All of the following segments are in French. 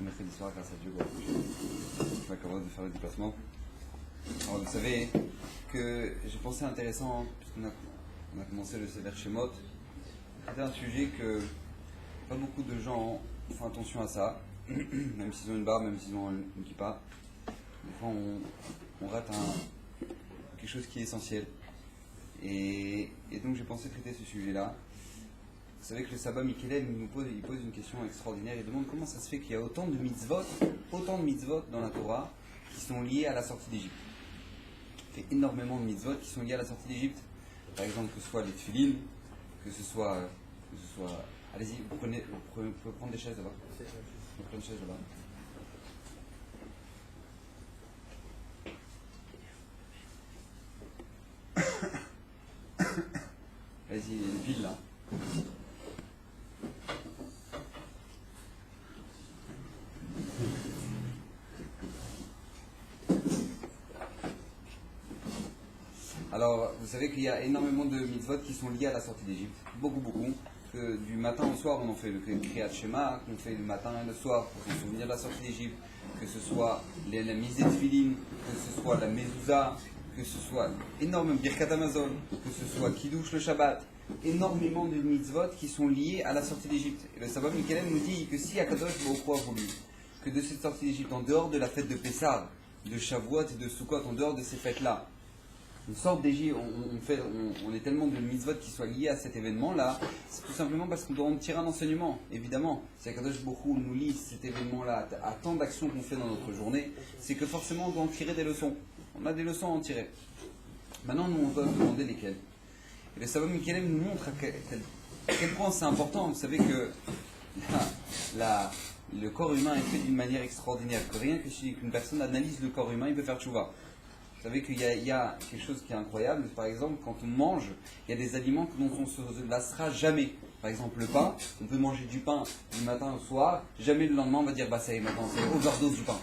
mercredi soir, grâce à Dieu, je m'accorde de faire le déplacement. Alors, vous savez que j'ai pensé intéressant, puisqu'on a commencé le sévère Shemot, c'était un sujet que pas beaucoup de gens font attention à ça, même s'ils ont une barbe, même s'ils ont une kippa. Des fois, on rate quelque chose qui est essentiel. Et donc, j'ai pensé traiter ce sujet-là. Vous savez que le Sabbat Mikelem, il pose une question extraordinaire. Il demande comment ça se fait qu'il y a autant de mitzvot dans la Torah qui sont liés à la sortie d'Égypte. Il fait énormément de mitzvot qui sont liés à la sortie d'Égypte. Par exemple, que ce soit les tefilin, que ce soit... Allez-y, vous pouvez prendre des chaises là-bas. Vous prenez une chaise là-bas. Vas-y, une pile là. Alors, vous savez qu'il y a énormément de mitzvot qui sont liés à la sortie d'Égypte. Beaucoup. Que du matin au soir, on en fait le Kriyat Shema, qu'on fait le matin et le soir pour se souvenir de la sortie d'Égypte. Que ce soit la mise des tefilin, que ce soit la mezouza, que ce soit énormément Birkat Hamazon, que ce soit Kiddush le Shabbat. Énormément de mitzvot qui sont liés à la sortie d'Égypte. Et le Sabbat Mikelem nous dit que si Akadosh Baruch Hu a voulu que de cette sortie d'Égypte, en dehors de la fête de Pessah, de Shavuot et de Sukkot, en dehors de ces fêtes-là, une sorte d'Égypte, on est tellement de mitzvot qui soient liés à cet événement-là, c'est tout simplement parce qu'on doit en tirer un enseignement, évidemment. Si Akadosh Baruch Hu nous lit cet événement-là à tant d'actions qu'on fait dans notre journée, c'est que forcément on doit en tirer des leçons. On a des leçons à en tirer. Maintenant, nous, on doit se demander lesquelles. Et le Sabbat Mikelem nous montre à quel point c'est important. Vous savez que le corps humain est fait d'une manière extraordinaire. Que rien que si une personne analyse le corps humain, il peut faire tchouva. Vous savez qu'il y a quelque chose qui est incroyable. Par exemple, quand on mange, il y a des aliments dont on ne se lassera jamais. Par exemple, le pain, on peut manger du pain du matin au soir. Jamais le lendemain, on va dire, bah ça y est, maintenant, c'est overdose du pain.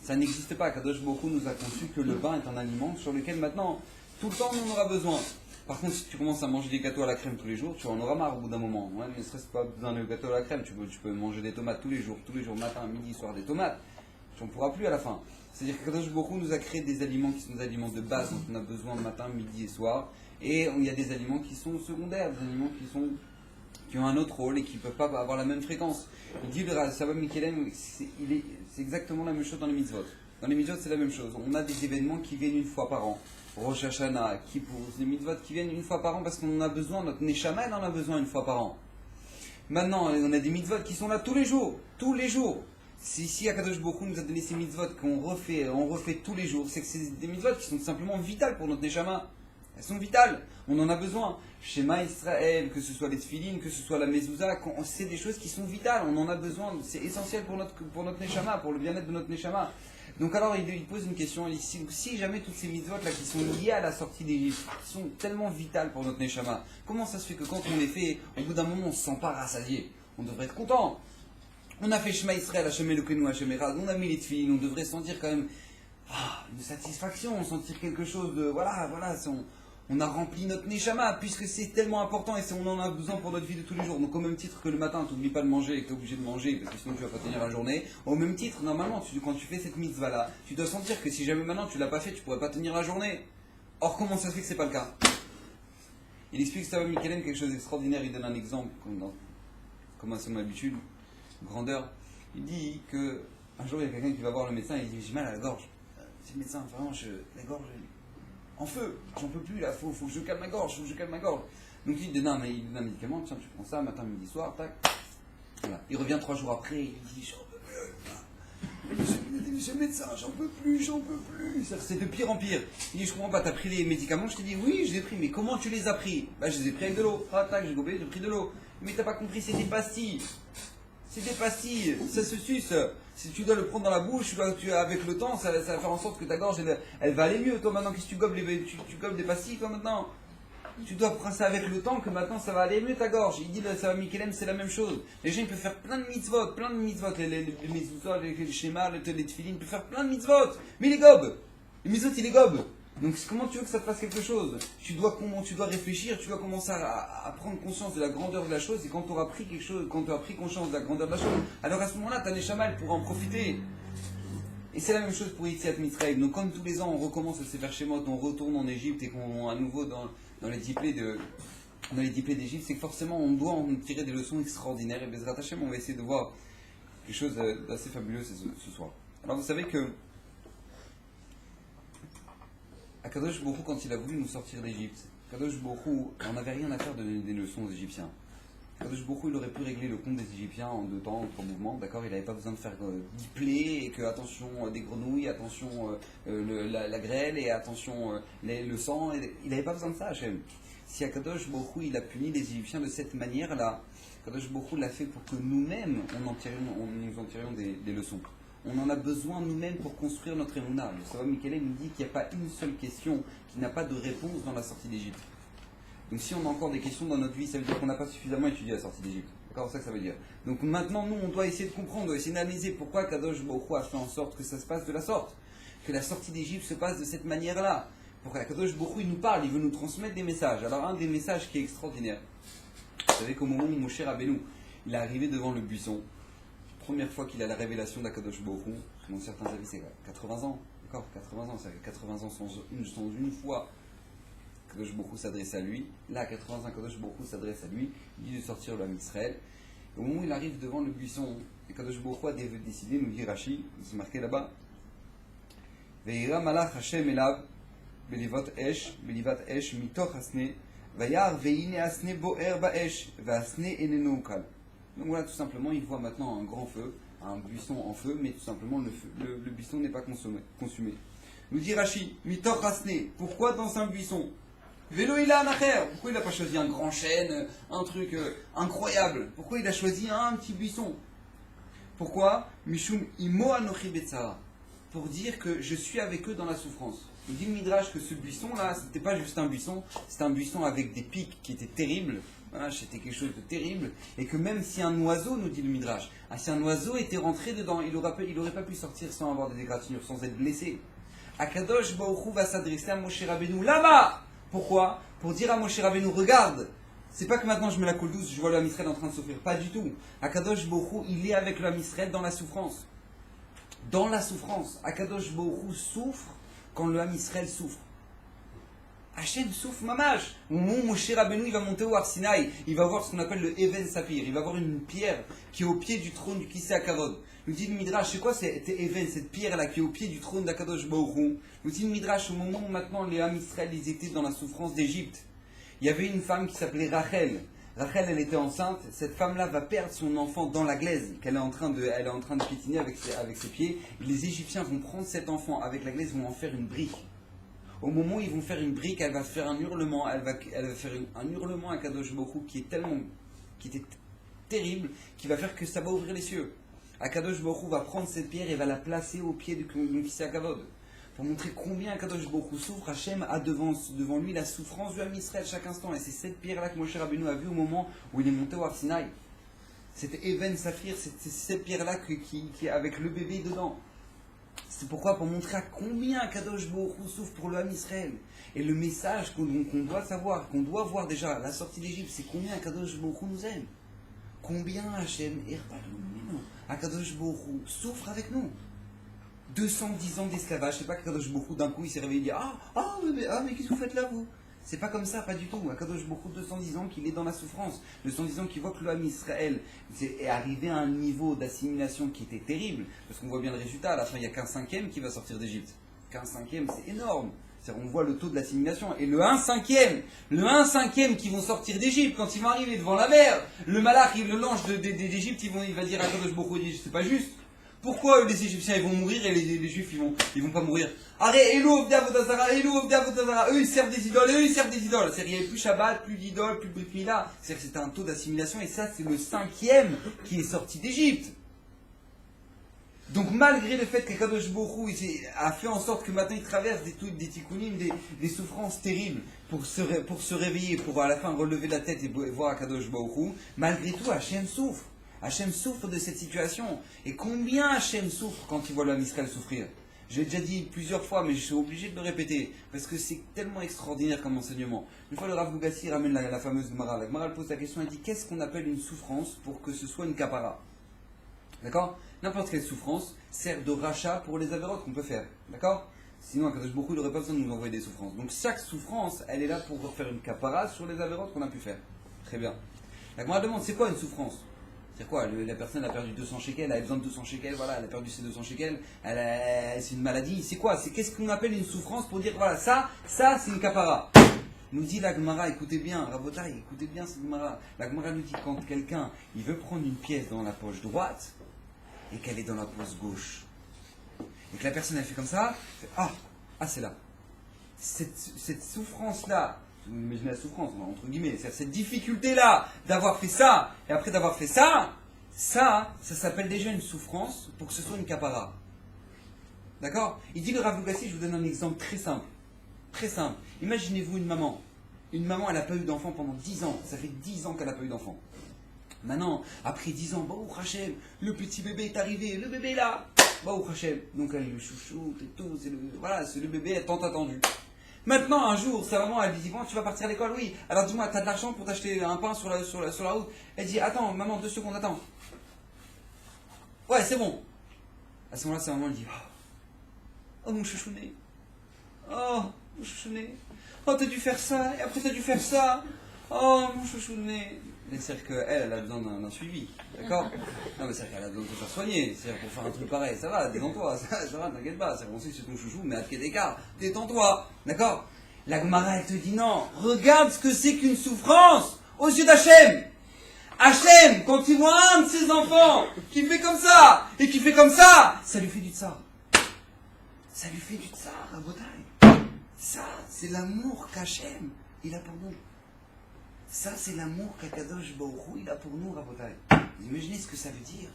Ça n'existe pas. Kadosh Baruch Hu nous a conçu que le pain est un aliment sur lequel maintenant, tout le temps, on en aura besoin. Par contre, si tu commences à manger des gâteaux à la crème tous les jours, tu en auras marre au bout d'un moment. Ouais, ne serait-ce pas besoin de gâteau à la crème, tu peux manger des tomates tous les jours, matin, midi, soir, des tomates. Tu n'en pourras plus à la fin. C'est-à-dire que Kadosh Baruch Hu nous a créé des aliments qui sont des aliments de base, dont on a besoin matin, midi et soir. Et il y a des aliments qui sont secondaires, des aliments qui ont un autre rôle et qui ne peuvent pas avoir la même fréquence. Il dit le Sabbat Mikelem, c'est exactement la même chose dans les mitzvot. Dans les mitzvot, c'est la même chose. On a des événements qui viennent une fois par an. Rosh Hashanah, Kippour, des mitzvot qui viennent une fois par an parce qu'on en a besoin, notre Neshama en a besoin une fois par an. Maintenant, on a des mitzvot qui sont là tous les jours. Si Akadosh Baruch Hu nous a donné ces mitzvot qu'on refait tous les jours, c'est que c'est des mitzvot qui sont simplement vitales pour notre Neshama. Elles sont vitales, on en a besoin. Shema Israël, que ce soit les tefilin, que ce soit la mezouza, c'est des choses qui sont vitales, on en a besoin, c'est essentiel pour notre Neshama, pour le bien-être de notre Neshama. Donc alors il pose une question, si jamais toutes ces mitzvot là qui sont liées à la sortie d'Égypte, qui sont tellement vitales pour notre Neshama, comment ça se fait que quand on les fait, au bout d'un moment on ne se sent pas rassasié? On devrait être content. On a fait Shema Israël, Hashem Elokeinu, Hashem Echad, on a mis les tefilin, on devrait sentir quand même une satisfaction, sentir quelque chose de, voilà, on a rempli notre Neshama, puisque c'est tellement important et on en a besoin pour notre vie de tous les jours. Donc au même titre que le matin, tu n'oublies pas de manger et que tu es obligé de manger, parce que sinon tu ne vas pas tenir la journée, au même titre, normalement, quand tu fais cette mitzvah-là, tu dois sentir que si jamais maintenant tu ne l'as pas fait, tu ne pourrais pas tenir la journée. Or, comment ça se fait que ce n'est pas le cas? Il explique ça à Mikelem quelque chose d'extraordinaire, il donne un exemple, comme à son habitude, grandeur. Il dit qu'un jour il y a quelqu'un qui va voir le médecin et il dit j'ai mal à la gorge. C'est le médecin, vraiment, la gorge, en feu, j'en peux plus là, faut que je calme ma gorge, Donc il donne un médicament, tiens, tu prends ça matin, midi, soir, tac. Voilà. Il revient 3 jours après, il dit j'en peux plus. Monsieur le médecin, j'en peux plus. C'est de pire en pire. Il dit je comprends pas, t'as pris les médicaments? Je t'ai dit oui, je les ai pris, mais comment tu les as pris? Bah je les ai pris avec de l'eau. Ah tac, j'ai gobé, j'ai pris de l'eau. Mais t'as pas compris, c'est des pastilles. Ça se suce. Si tu dois le prendre dans la bouche, avec le temps, ça va faire en sorte que ta gorge, elle va aller mieux. Toi maintenant, qu'est-ce que tu gobes tu gobes des pastilles, toi maintenant? Tu dois prendre ça avec le temps, que maintenant ça va aller mieux ta gorge. Il dit, le Sabbat Mikelem, c'est la même chose. Les gens, ils peuvent faire plein de mitzvot. Les mezuzot, les schémas, les tefilin, ils peuvent faire plein de mitzvot. Mais il les gobe. Les mitzvot, il les gobe. Donc comment tu veux que ça te fasse quelque chose? Tu dois réfléchir, tu dois commencer à prendre conscience de la grandeur de la chose, et quand tu auras pris quelque chose, quand tu auras pris conscience de la grandeur de la chose, alors à ce moment-là, ta Neshama, elle pourra en profiter. Et c'est la même chose pour Yetziat Mitzrayim. Donc comme tous les ans, on recommence le Sefer Shemot, on retourne en Égypte et qu'on à nouveau dans les diplés d'Égypte, c'est que forcément on doit en tirer des leçons extraordinaires. Et Bezrat Hashem, on va essayer de voir quelque chose d'assez fabuleux ce soir. Alors vous savez que Akadosh Borou, quand il a voulu nous sortir d'Égypte, Akadosh Borou, on n'avait rien à faire de donner des leçons aux Égyptiens. Akadosh Borou, il aurait pu régler le compte des Égyptiens en 2 temps, en 3 mouvements, d'accord? Il n'avait pas besoin de faire 10 plaies, et que attention des grenouilles, attention la grêle, et attention le sang, il n'avait pas besoin de ça, Hachem. Si Akadosh Borou, il a puni les Égyptiens de cette manière-là, Akadosh Borou l'a fait pour que nous-mêmes, nous en tirions des leçons. On en a besoin nous-mêmes pour construire notre émouna. Le Sava Mikelé nous dit qu'il n'y a pas une seule question qui n'a pas de réponse dans la sortie d'Égypte. Donc si on a encore des questions dans notre vie, ça veut dire qu'on n'a pas suffisamment étudié la sortie d'Égypte. D'accord, c'est ça que ça veut dire. Donc maintenant, nous, on doit essayer de comprendre, on doit essayer d'analyser pourquoi Kadosh Baruch Hu a fait en sorte que ça se passe de la sorte. Que la sortie d'Égypte se passe de cette manière-là. Pour que Kadosh Baruch Hu, il nous parle, il veut nous transmettre des messages. Alors un des messages qui est extraordinaire, vous savez qu'au moment où Moshe Rabbeinu, il est arrivé devant le buisson, première fois qu'il a la révélation d'Akadosh Baruch Hu, selon certains avis, c'est 80 ans. D'accord, 80 ans, c'est 80 ans sans une fois Akadosh Baruch Hu s'adresse à lui. Là, à 80 ans, Akadosh Baruch Hu s'adresse à lui, il dit de sortir le Ham Israël. Et au moment où il arrive devant le buisson, Akadosh Baruch Hu a décidé, nous dit Rashi, c'est marqué là-bas, Ve'ira malach Hashem elav, belivat esh, mitoch asne, vayar ve'ine asne bo'er ba'esh, ve'asne eneno ukal. Donc voilà, tout simplement, il voit maintenant un grand feu, un buisson en feu, mais tout simplement, le buisson n'est pas consumé. Nous dit Rashi, Mitor Hasne, pourquoi dans un buisson? Vélo il a un affaire, pourquoi il n'a pas choisi un grand chêne, un truc incroyable? Pourquoi il a choisi un petit buisson? Pourquoi? Mishum imo anochi betzara, pour dire que je suis avec eux dans la souffrance. Il dit le Midrash que ce buisson-là, c'était pas juste un buisson, c'était un buisson avec des pics qui étaient terribles. Voilà, c'était quelque chose de terrible, et que même si un oiseau, nous dit le Midrash, si un oiseau était rentré dedans, il n'aurait pas pu sortir sans avoir des égratignures, sans être blessé. Akadosh Baruch Hu va s'adresser à Moshe Rabbeinu là-bas. Pourquoi? Pour dire à Moshe Rabbeinu, regarde, c'est pas que maintenant je mets la colle douce, je vois le Ham Israël en train de souffrir, pas du tout. Akadosh Baruch Hu, il est avec le Ham Israël dans la souffrance. Dans la souffrance. Akadosh Baruch Hu souffre quand le Ham Israël souffre. Hachem souffre mamash. Au moment où Moshe Rabbeinu il va monter au Har Sinaï, il va voir ce qu'on appelle le Even Saphir. Il va voir une pierre qui est au pied du trône du Kisei HaKavod. Nous dit le Midrash, c'est quoi cette Even, cette pierre-là qui est au pied du trône d'Akadosh Baruch Hu? Nous dit le Midrash, au moment où maintenant les Ham Israël ils étaient dans la souffrance d'Égypte, il y avait une femme qui s'appelait Rachel. Rachel, elle était enceinte. Cette femme-là va perdre son enfant dans la glaise qu'elle est en train de piétiner avec ses pieds. Et les Égyptiens vont prendre cet enfant avec la glaise, vont en faire une brique. Au moment où ils vont faire une brique, elle va faire un hurlement, elle va faire un hurlement à Kadosh Baruch Hu qui était terrible, qui va faire que ça va ouvrir les cieux. Akadosh Baruch Hu va prendre cette pierre et va la placer au pied du Kisei HaKavod. Pour montrer combien Akadosh Baruch Hu souffre, Hachem a devant lui la souffrance du Ham Israël chaque instant. Et c'est cette pierre-là que Moshe Rabbeinu a vue au moment où il est monté au Har Sinaï. C'était Even Saphir, c'est cette pierre-là qui est avec le bébé dedans. C'est pourquoi, pour montrer à combien Kadosh Baruch Hu souffre pour le Ham Israël. Et le message qu'on doit savoir, qu'on doit voir déjà à la sortie d'Égypte, c'est combien Kadosh Baruch Hu nous aime. Combien Hachem Kadosh Baruch Hu souffre avec nous. 210 ans d'esclavage, c'est pas que Kadosh Baruch Hu d'un coup il s'est réveillé et dit mais qu'est-ce que vous faites là vous? C'est pas comme ça, pas du tout. Kadosh Baruch Hu, 210 ans qu'il est dans la souffrance, 210 ans qu'il voit que le Ham Israël est arrivé à un niveau d'assimilation qui était terrible, parce qu'on voit bien le résultat, à la fin il n'y a qu'un cinquième qui va sortir d'Égypte. Qu'un cinquième, c'est énorme. On voit le taux de l'assimilation, et le 1/5 qui vont sortir d'Égypte, quand ils vont arriver devant la mer, le malach, le l'ange d'Égypte, il va dire à Kadosh Baruch Hu, c'est pas juste. Pourquoi les Égyptiens ils vont mourir et les Juifs ils vont pas mourir? Arrête, Elou Vodazara, eux ils servent des idoles, C'est-à-dire il n'y avait plus Shabbat, plus d'idole, plus de Brit Mila. C'est-à-dire que c'était un taux d'assimilation et ça c'est le 5e qui est sorti d'Égypte. Donc malgré le fait que Kadosh Baruch Hu a fait en sorte que maintenant il traverse des tikkunim, des souffrances terribles pour se réveiller, pour à la fin relever la tête et voir Kadosh Baruch Hu, malgré tout Hachem souffre. Hachem souffre de cette situation. Et combien Hachem souffre quand il voit le Ham Israël souffrir? J'ai déjà dit plusieurs fois, mais je suis obligé de le répéter, parce que c'est tellement extraordinaire comme enseignement. Une fois, le Rav Lugassi ramène la fameuse Gemara. La Gemara pose la question, elle dit, qu'est-ce qu'on appelle une souffrance pour que ce soit une kapara? D'accord? N'importe quelle souffrance sert de rachat pour les avérotes qu'on peut faire. D'accord? Sinon, Akadosh Baruch Hu n'aurait pas besoin de nous envoyer des souffrances. Donc chaque souffrance, elle est là pour faire une kapara sur les avérotes qu'on a pu faire. Très bien. La Gemara demande, c'est quoi une souffrance? C'est quoi? La personne a perdu 200 shekels, elle a besoin de 200 shekels, voilà, elle a perdu ses 200 shekels, c'est une maladie. C'est quoi? C'est qu'est-ce qu'on appelle une souffrance pour dire, voilà, ça c'est une kapara. Nous dit la Gemara, écoutez bien, Rabotai, écoutez bien cette Gemara. La Gemara nous dit quand quelqu'un, il veut prendre une pièce dans la poche droite et qu'elle est dans la poche gauche. Et que la personne, elle fait comme ça, elle fait, c'est là. Cette souffrance-là, vous imaginez la souffrance, entre guillemets, c'est cette difficulté-là d'avoir fait ça, et après d'avoir fait ça s'appelle déjà une souffrance pour que ce soit une kapara. D'accord? Il dit le Rav Lugassi, je vous donne un exemple très simple. Très simple. Imaginez-vous une maman. Une maman, elle n'a pas eu d'enfant pendant 10 ans. Ça fait 10 ans qu'elle n'a pas eu d'enfant. Maintenant, après 10 ans, Baruch Hashem, le petit bébé est arrivé, le bébé est là. Baruch Hashem. Donc elle le chouchoute et tout. C'est le bébé tant attendu. Maintenant, un jour, sa maman, elle lui dit, bon, tu vas partir à l'école, oui. Alors dis-moi, tu as de l'argent pour t'acheter un pain sur la route? Elle dit, attends, maman, 2 secondes, attends. Ouais, c'est bon. À ce moment-là, sa maman, elle dit, oh mon chouchounet. Oh, mon chouchounet. Oh, t'as dû faire ça, et après t'as dû faire ça. Oh, mon chouchounet. C'est-à-dire qu'elle a besoin d'un suivi, d'accord? Non, mais c'est-à-dire qu'elle a besoin de se faire soigner. C'est-à-dire pour faire un truc pareil, ça va, détends-toi, ça va, t'inquiète pas. C'est-à-dire qu'on sait que c'est ton chouchou, mais à quel écart, détends-toi, d'accord? La Gemara, elle te dit non, regarde ce que c'est qu'une souffrance aux yeux d'Hachem. Hachem, quand il voit un de ses enfants qui fait comme ça, et qui fait comme ça lui fait du tsar. Ça lui fait du tsar, Rabotai. Ça, c'est l'amour qu'Hachem, il a pour nous. Ça, c'est l'amour qu'Akadosh Baruch Hu, il a pour nous, Rabotai. Vous imaginez ce que ça veut dire?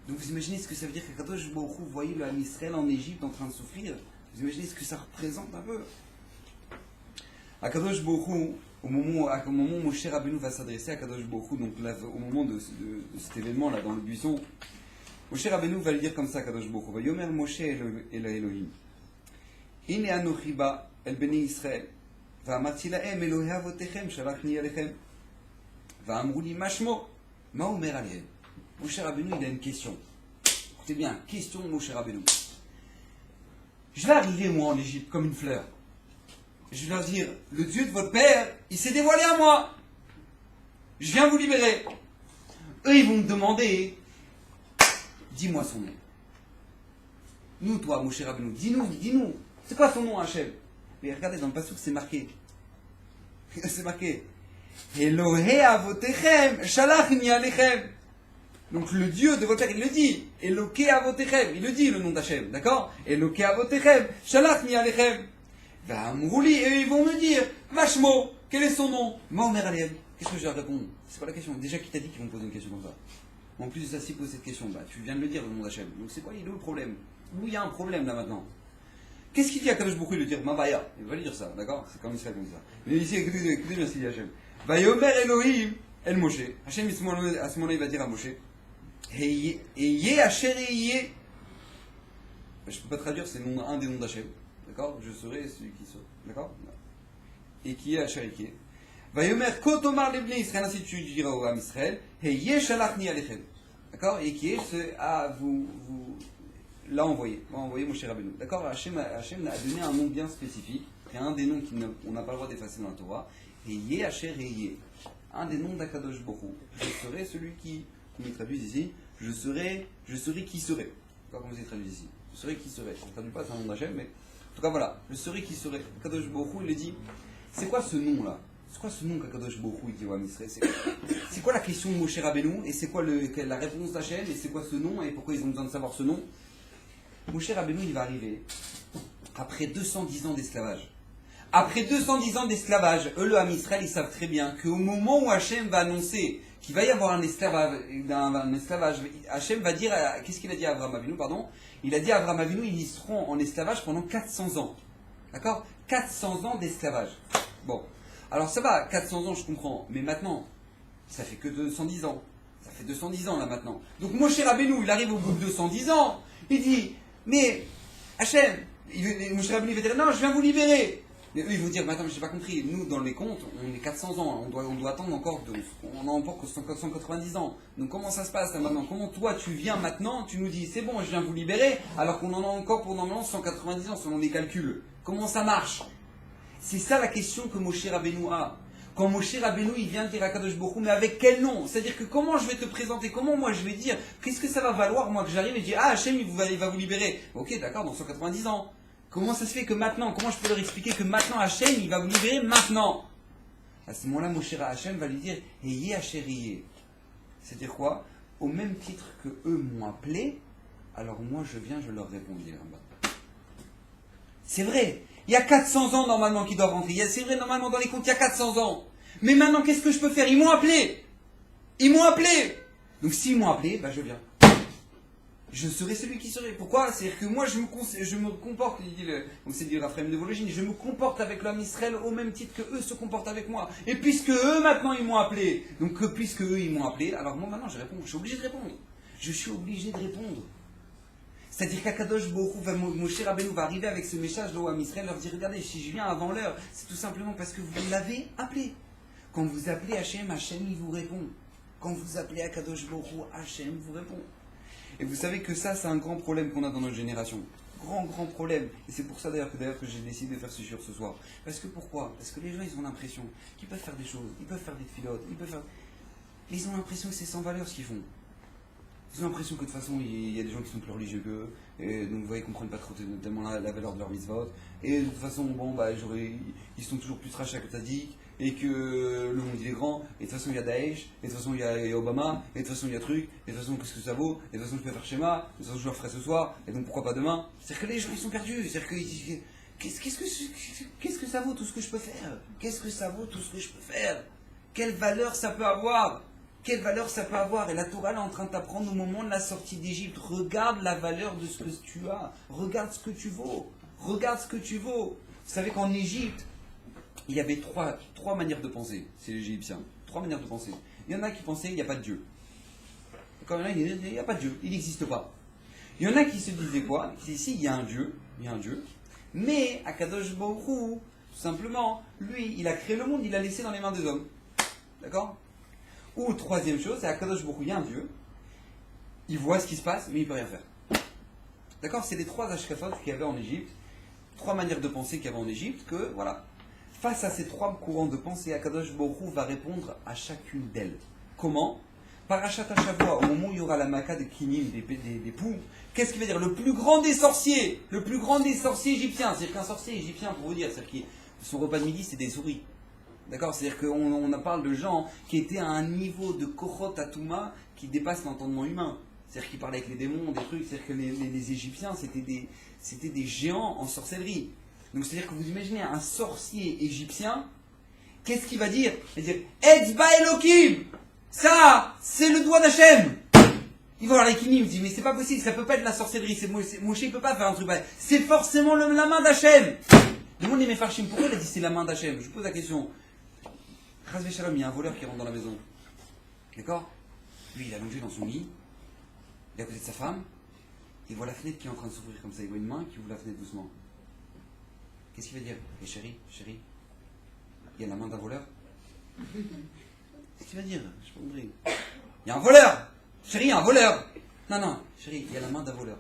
Donc vous imaginez ce que ça veut dire qu'Akadosh Baruch Hu voyait le Ham Israël en Égypte en train de souffrir? Vous imaginez ce que ça représente un peu? Akadosh Baruch Hu, au moment où Moshe Rabbeinu va s'adresser à Akadosh Baruch Hu, donc là, au moment de cet événement-là, dans le buisson, Moshe Rabbeinu va lui dire comme ça à Akadosh Baruch Hu, Vayomer Moshe el Elohim, Ine anochi ba el bnei Israël, ואמרתי להם, אלוהי אבותיכם שלחני אליכם. ואמרו לי, מה שמו? מה הוא אומר עליהם? Moshe Rabbeinu, il a une question. Écoutez bien, question de Moshe Rabbeinu. Je vais arriver, moi, en Égypte, comme une fleur. Je vais leur dire, le Dieu de votre père, il s'est dévoilé à moi. Je viens vous libérer. Eux, ils vont me demander, dis-moi son nom. Nous, toi, Moshe Rabbeinu, dis-nous. C'est quoi son nom, Hachem? Mais regardez, dans le passage, c'est marqué. C'est marqué. Elohei avotechem, shalachni alechem. Donc le Dieu de votre père, il le dit. Elokei avotechem, il le dit le nom d'Hachem, d'accord? Elokei avotechem, shalachni alechem. Va'amrouli, et ils vont me dire, Vashmo, quel est son nom? Ma'omer alehem. Qu'est-ce que je leur réponds? C'est quoi la question? Déjà, qui t'a dit qu'ils vont me poser une question comme ça? En plus de ça, s'ils posent cette question, bah, tu viens de le dire, le nom d'Hachem. Donc c'est quoi, il est où le problème? Où il y a un problème là maintenant? Qu'est-ce qu'il dit à Kadosh Baruch Hu de dire Mabaya? Il va lui dire ça, d'accord? C'est comme Israël comme ça. Mais ici, écoutez bien ce qu'il dit Hachem. Vayomer Elohim El Moshe. Hachem, à ce moment-là, il va dire à Moshe Eye Asher Eye. Je ne peux pas traduire, c'est un des noms d'Hachem. D'accord? Je serai celui qui sera. D'accord? Et qui est Asher Eye. Vayomer Kotomar Lebnei Israël, ainsi tu diras au Ham Israël Eye Shalachni Alechem. D'accord? Et qui est ce à vous l'a envoyé Moshe Rabbeinu. D'accord? Hachem a donné un nom bien spécifique, et un des noms qu'on n'a pas le droit d'effacer dans la Torah, et Yé Asher et Yé. Un des noms d'Akadosh Baruch Hu. Je serai celui qui, comme ils traduisent ici, je serai qui serai. D'accord? Comme ils traduisent ici. Je serai qui serai. Je ne traduis pas, c'est un nom d'Hachem, mais en tout cas voilà, je serai qui serai. Akadosh Baruch Hu, il dit, c'est quoi ce nom-là? C'est quoi ce nom qu'Akadosh Baruch Hu dit au Ham Israël? C'est quoi la question de Moshe Rabbeinu? Et c'est quoi la réponse d'Hachem? Et c'est quoi ce nom? Et pourquoi ils ont besoin de savoir ce nom? Moshe Rabbeinu, il va arriver après 210 ans d'esclavage. Après 210 ans d'esclavage, eux, le Ham Israël, ils savent très bien qu'au moment où Hachem va annoncer qu'il va y avoir un esclavage, Hachem va dire, qu'est-ce qu'il a dit à Abraham Avinu, pardon? Il a dit à Abraham Avinu, ils seront en esclavage pendant 400 ans. D'accord? 400 ans d'esclavage. Bon, alors ça va, 400 ans, je comprends, mais maintenant, ça fait que 210 ans. Ça fait 210 ans là maintenant. Donc Moshe Rabbeinu, il arrive au bout de 210 ans, il dit, mais Hachem, Moshe Rabbeinu va dire, non, je viens vous libérer. Mais eux, ils vont dire, mais attends, mais j'ai pas compris. Nous, dans les comptes, on est 400 ans. On doit attendre encore, on a encore 190 ans. Donc, comment ça se passe là maintenant? Comment toi, tu viens maintenant, tu nous dis, c'est bon, je viens vous libérer, alors qu'on en a encore pour normalement 190 ans selon les calculs. Comment ça marche? C'est ça la question que Moshe Rabbeinu a. Quand Moshe Rabbeinu, il vient dire à Kadosh Baruch Hu, mais avec quel nom? C'est-à-dire que comment je vais te présenter? Comment moi je vais dire? Qu'est-ce que ça va valoir, moi, que j'arrive et dire, ah, Hachem, il va vous libérer. Ok, d'accord, dans 190 ans. Comment ça se fait que maintenant, comment je peux leur expliquer que maintenant Hachem, il va vous libérer maintenant? À ce moment-là, Moshe Hachem va lui dire, Eyeh Asher. C'est-à-dire quoi? Au même titre que eux m'ont appelé, alors moi je viens, je leur réponds, dit là-bas. C'est vrai. Il y a 400 ans normalement qui doivent rentrer. C'est vrai, normalement dans les comptes, il y a 400 ans. Mais maintenant, qu'est-ce que je peux faire? Ils m'ont appelé. Ils m'ont appelé. Donc s'ils m'ont appelé, bah je viens. Je serai celui qui serai. Pourquoi? C'est-à-dire que moi, je me comporte, donc c'est du Raphaël de Vologine, je me comporte avec l'homme Israël au même titre que eux se comportent avec moi. Et puisque eux, maintenant, ils m'ont appelé, donc puisque eux, ils m'ont appelé, alors moi, maintenant, je réponds. Je suis obligé de répondre. Je suis obligé de répondre. C'est-à-dire qu'Akadosh Baruch Hu, Moshe Rabbeinu va arriver avec ce message là à Israël, leur dire, regardez, si je viens avant l'heure, c'est tout simplement parce que vous l'avez appelé. Quand vous appelez Hachem, Hachem, il vous répond. Quand vous appelez Akadosh Baruch Hu, Hachem vous répond. Et vous savez que ça, c'est un grand problème qu'on a dans notre génération. Grand problème. Et c'est pour ça d'ailleurs que j'ai décidé de faire ce shiur ce soir. Parce que pourquoi? Parce que les gens, ils ont l'impression qu'ils peuvent faire des choses, ils peuvent faire des filotes, ils peuvent faire... Mais ils ont l'impression que c'est sans valeur ce qu'ils font. Ils ont l'impression que de toute façon, il y a des gens qui sont plus religieux qu'eux, et donc vous voyez, ils ne comprennent pas trop tellement la valeur de leur mitzvot. Et de toute façon, bon, bah, ils sont toujours plus rachats que Tzadik, et que le monde il est grand, et de toute façon il y a Daesh, et de toute façon il y a Obama, et de toute façon il y a truc, et de toute façon qu'est-ce que ça vaut, et de toute façon je peux faire schéma, et de toute façon je le ferai ce soir, et donc pourquoi pas demain? C'est-à-dire que les gens ils sont perdus, c'est-à-dire que qu'est-ce que ça vaut tout ce que je peux faire? Qu'est-ce que ça vaut tout ce que je peux faire? Quelle valeur ça peut avoir? Quelle valeur ça peut avoir? Et la Torah est en train de t'apprendre au moment de la sortie d'Égypte. Regarde la valeur de ce que tu as. Regarde ce que tu vaux. Regarde ce que tu vaux. Vous savez qu'en Égypte, il y avait trois manières de penser. C'est les Égyptiens. Trois manières de penser. Il y en a qui pensaient qu'il n'y a pas de Dieu. Quand il y en a qui disaient il n'y a pas de Dieu. Il n'existe pas. Il y en a qui se disaient quoi? Qui disaient si, il y a un Dieu. Il y a un Dieu. Mais Akadosh Baruch Hu, tout simplement, lui, il a créé le monde. Il l'a laissé dans les mains des hommes. D'accord? Ou troisième chose, c'est Akadosh Baruch Hu, il y a un Dieu, il voit ce qui se passe, mais il ne peut rien faire. D'accord? C'est les trois ashkafot qu'il y avait en Égypte, trois manières de penser qu'il y avait en Égypte, que voilà. Face à ces trois courants de pensée, Akadosh Baruch Hu va répondre à chacune d'elles. Comment? Parashat Hashavua, au moment où il y aura la maca de Kinim, des poux, qu'est-ce qui veut dire? Le plus grand des sorciers égyptiens, c'est-à-dire qu'un sorcier égyptien, pour vous dire, c'est-à-dire que son repas de midi, c'est des souris. D'accord? C'est-à-dire qu'on parle de gens qui étaient à un niveau de Kochot Atuma qui dépasse l'entendement humain. C'est-à-dire qu'ils parlaient avec les démons, des trucs. C'est-à-dire que les Égyptiens, c'était des géants en sorcellerie. Donc c'est-à-dire que vous imaginez un sorcier égyptien, qu'est-ce qu'il va dire? Il va dire Etzba Elokim! Ça, c'est le doigt d'Hachem! Il va voir les Kinim, il dit mais c'est pas possible, ça peut pas être la sorcellerie. Moshe il peut pas faire un truc pareil. C'est forcément la main d'Hachem! Demandez mes Farshim, pourquoi il a dit c'est la main d'Hachem? Je vous pose la question. Chas Shalom, il y a un voleur qui rentre dans la maison. D'accord? Lui, il est allongé dans son lit. Il est à côté de sa femme. Il voit la fenêtre qui est en train de s'ouvrir comme ça. Il voit une main qui ouvre la fenêtre doucement. Qu'est-ce qu'il va dire? Eh chérie, il y a la main d'un voleur. Qu'est-ce qu'il va dire? Je sais pas compris. Il y a un voleur! Chérie, il y a un voleur! Non, chérie, il y a la main d'un voleur.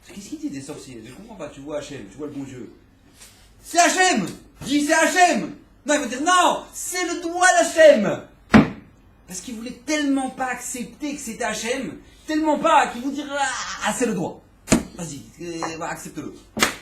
Qu'est-ce qu'il dit des sorciers? Je comprends pas. Tu vois Hachem, tu vois le bon Dieu. C'est Hachem! Dis c'est Hachem! Non, il va dire non, c'est le doigt d'Hachem. Parce qu'il voulait tellement pas accepter que c'était Hachem, tellement pas qu'il vous dira ah c'est le doigt. Vas-y, accepte-le.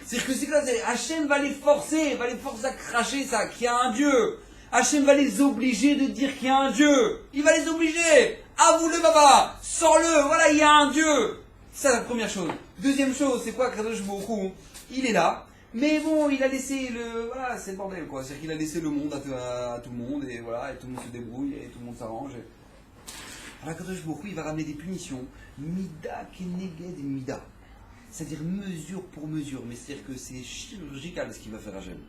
C'est-à-dire que c'est là, Hachem va les forcer à cracher ça, qu'il y a un Dieu. Hachem va les obliger de dire qu'il y a un Dieu. Il va les obliger. Avoue-le, Baba. Sors-le. Voilà, il y a un Dieu. Ça, c'est la première chose. Deuxième chose, c'est quoi, Kadosh Baruch Hu? Il est là. Mais bon, il a laissé voilà, c'est le bordel quoi. C'est-à-dire qu'il a laissé le monde à tout le monde et voilà, et tout le monde se débrouille et tout le monde s'arrange. Alors Kadosh Baruch Hu, il va ramener des punitions. Mida keneged mida. C'est-à-dire mesure pour mesure. Mais c'est-à-dire que c'est chirurgical ce qu'il va faire Hachem.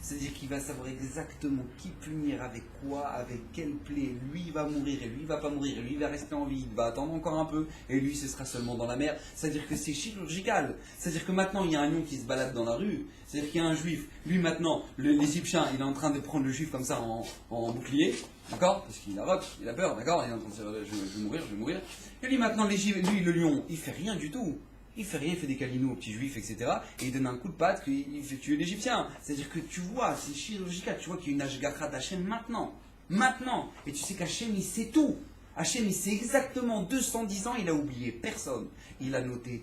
C'est-à-dire qu'il va savoir exactement qui punir, avec quoi, avec quelle plaie. Lui, il va mourir, et lui, il va pas mourir, et lui, il va rester en vie, il va attendre encore un peu, et lui, ce sera seulement dans la mer. C'est-à-dire que c'est chirurgical. C'est-à-dire que maintenant, il y a un lion qui se balade dans la rue. C'est-à-dire qu'il y a un juif. Lui, maintenant, l'Égyptien, il est en train de prendre le juif comme ça en bouclier. D'accord? Parce qu'il a rock, il a peur, d'accord? Il est en train de dire, je vais mourir. Et lui, maintenant, lui, le lion, il fait rien du tout. Il fait rien, il fait des câlinous aux petits juifs, etc. Et il donne un coup de patte qu'il fait tuer l'Égyptien. C'est-à-dire que tu vois, c'est chirurgical. Tu vois qu'il y a une Ashgacha d'Hachem maintenant. Maintenant. Et tu sais qu'Hachem, il sait tout. Hachem, il sait exactement 210 ans, il a oublié personne. Il a noté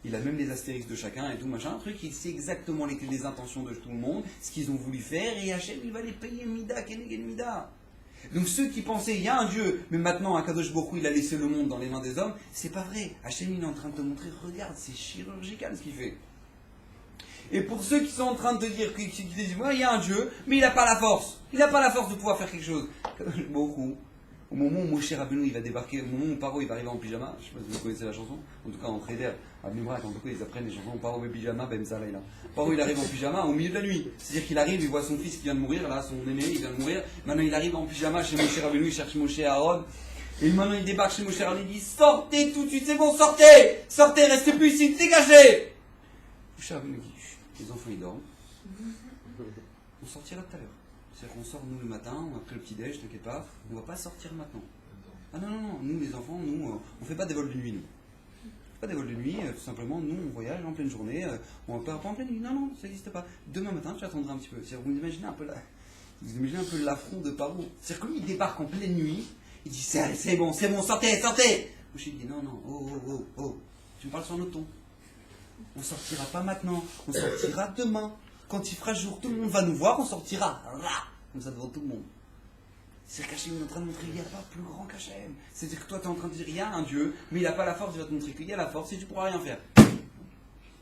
il a même les astérix de chacun et tout, machin, un truc, il sait exactement les intentions de tout le monde, ce qu'ils ont voulu faire, et Hachem, il va les payer Mida, Kenegel Mida. Donc ceux qui pensaient, il y a un Dieu, mais maintenant, Akadosh Baruch Hu, il a laissé le monde dans les mains des hommes, c'est pas vrai. Hachem, il est en train de te montrer, regarde, c'est chirurgical ce qu'il fait. Et pour ceux qui sont en train de te dire, qui disent, il y a un Dieu, mais il n'a pas la force. Il n'a pas la force de pouvoir faire quelque chose. Akadosh Baruch Hu, au moment où Moshe Rabbeinu il va débarquer, au moment où Paro il va arriver en pyjama, je ne sais pas si vous connaissez la chanson, en tout cas en Trader, à Bnibrak, en tout cas ils apprennent les chansons, Paro et pyjama, Ben Salayla. Paro il arrive en pyjama au milieu de la nuit, c'est-à-dire qu'il arrive, il voit son fils qui vient de mourir, là son aîné il vient de mourir, maintenant il arrive en pyjama chez Moshe Rabbeinu, il cherche Moshe et Aaron, et maintenant il débarque chez Moshe Rabbeinu, il dit sortez tout de suite, c'est bon, sortez, restez plus ici, dégagez. Moshe Rabbeinu dit, les enfants ils dorment, on sortira tout à l'heure. C'est-à-dire qu'on sort nous le matin, après le petit-déj, t'inquiète pas, on va pas sortir maintenant. Ah non, nous les enfants, on fait pas des vols de nuit, nous. On fait pas des vols de nuit, tout simplement, nous on voyage en pleine journée, on part pas en pleine nuit, non, ça n'existe pas. Demain matin, tu attendras un petit peu. C'est-à-dire, vous imaginez un peu l'affront de Paro. C'est-à-dire que lui, il débarque en pleine nuit, il dit c'est bon, sortez. Moshe dit non, oh, tu me parles sur notre ton. On sortira pas maintenant, on sortira demain. Quand il fera jour, tout le monde va nous voir, on sortira. Comme ça devant tout le monde. C'est-à-dire qu'Hachem est en train de montrer qu'il n'y a pas plus grand qu'Hachem. C'est-à-dire que toi, tu es en train de dire il y a un Dieu, mais il n'a pas la force, il va te montrer qu'il y a la force et tu ne pourras rien faire.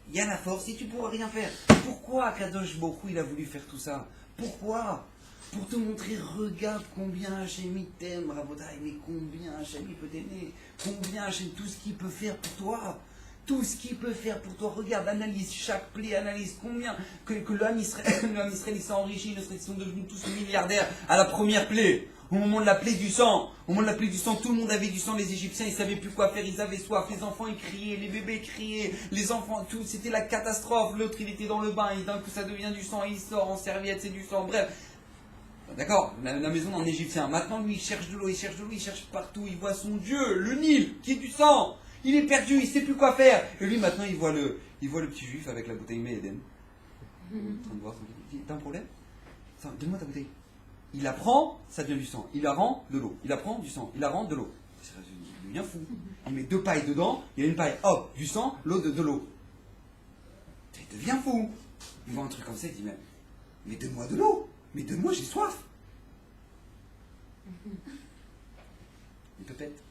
Il y a la force et tu ne pourras rien faire. Pourquoi Kadosh Baruch Hu, il a voulu faire tout ça? Pourquoi? Pour te montrer, regarde combien Hachem il t'aime, Rabotai, mais combien Hachem il peut t'aimer. Combien Hachem, tout ce qu'il peut faire pour toi. Tout ce qu'il peut faire pour toi, regarde, analyse chaque plaie, analyse combien que l'homme Israël, il s'est enrichi, ils sont devenus tous milliardaires à la première plaie. Au moment de la plaie du sang, tout le monde avait du sang, les Égyptiens, ils savaient plus quoi faire, ils avaient soif, les enfants ils criaient, les bébés criaient, les enfants, tout, c'était la catastrophe. L'autre il était dans le bain, et d'un coup ça devient du sang, il sort en serviette, c'est du sang, bref. D'accord, la maison d'un Égyptien. Maintenant lui il cherche de l'eau, il cherche partout, il voit son Dieu, le Nil, qui est du sang. Il est perdu, il ne sait plus quoi faire. Et lui, maintenant, il voit le petit juif avec la bouteille Méhéden. En train de voir son petit. T'as un problème? Donne-moi ta bouteille. Il la prend, ça devient du sang. Il la rend, de l'eau. Il la prend, du sang. Il la rend, de l'eau. Il devient fou. Il met 2 pailles dedans, il y a une paille, hop, du sang, l'autre de l'eau. Il devient fou. Il voit un truc comme ça, il dit mais donne-moi de l'eau. Mais donne-moi, j'ai soif. Il peut pète.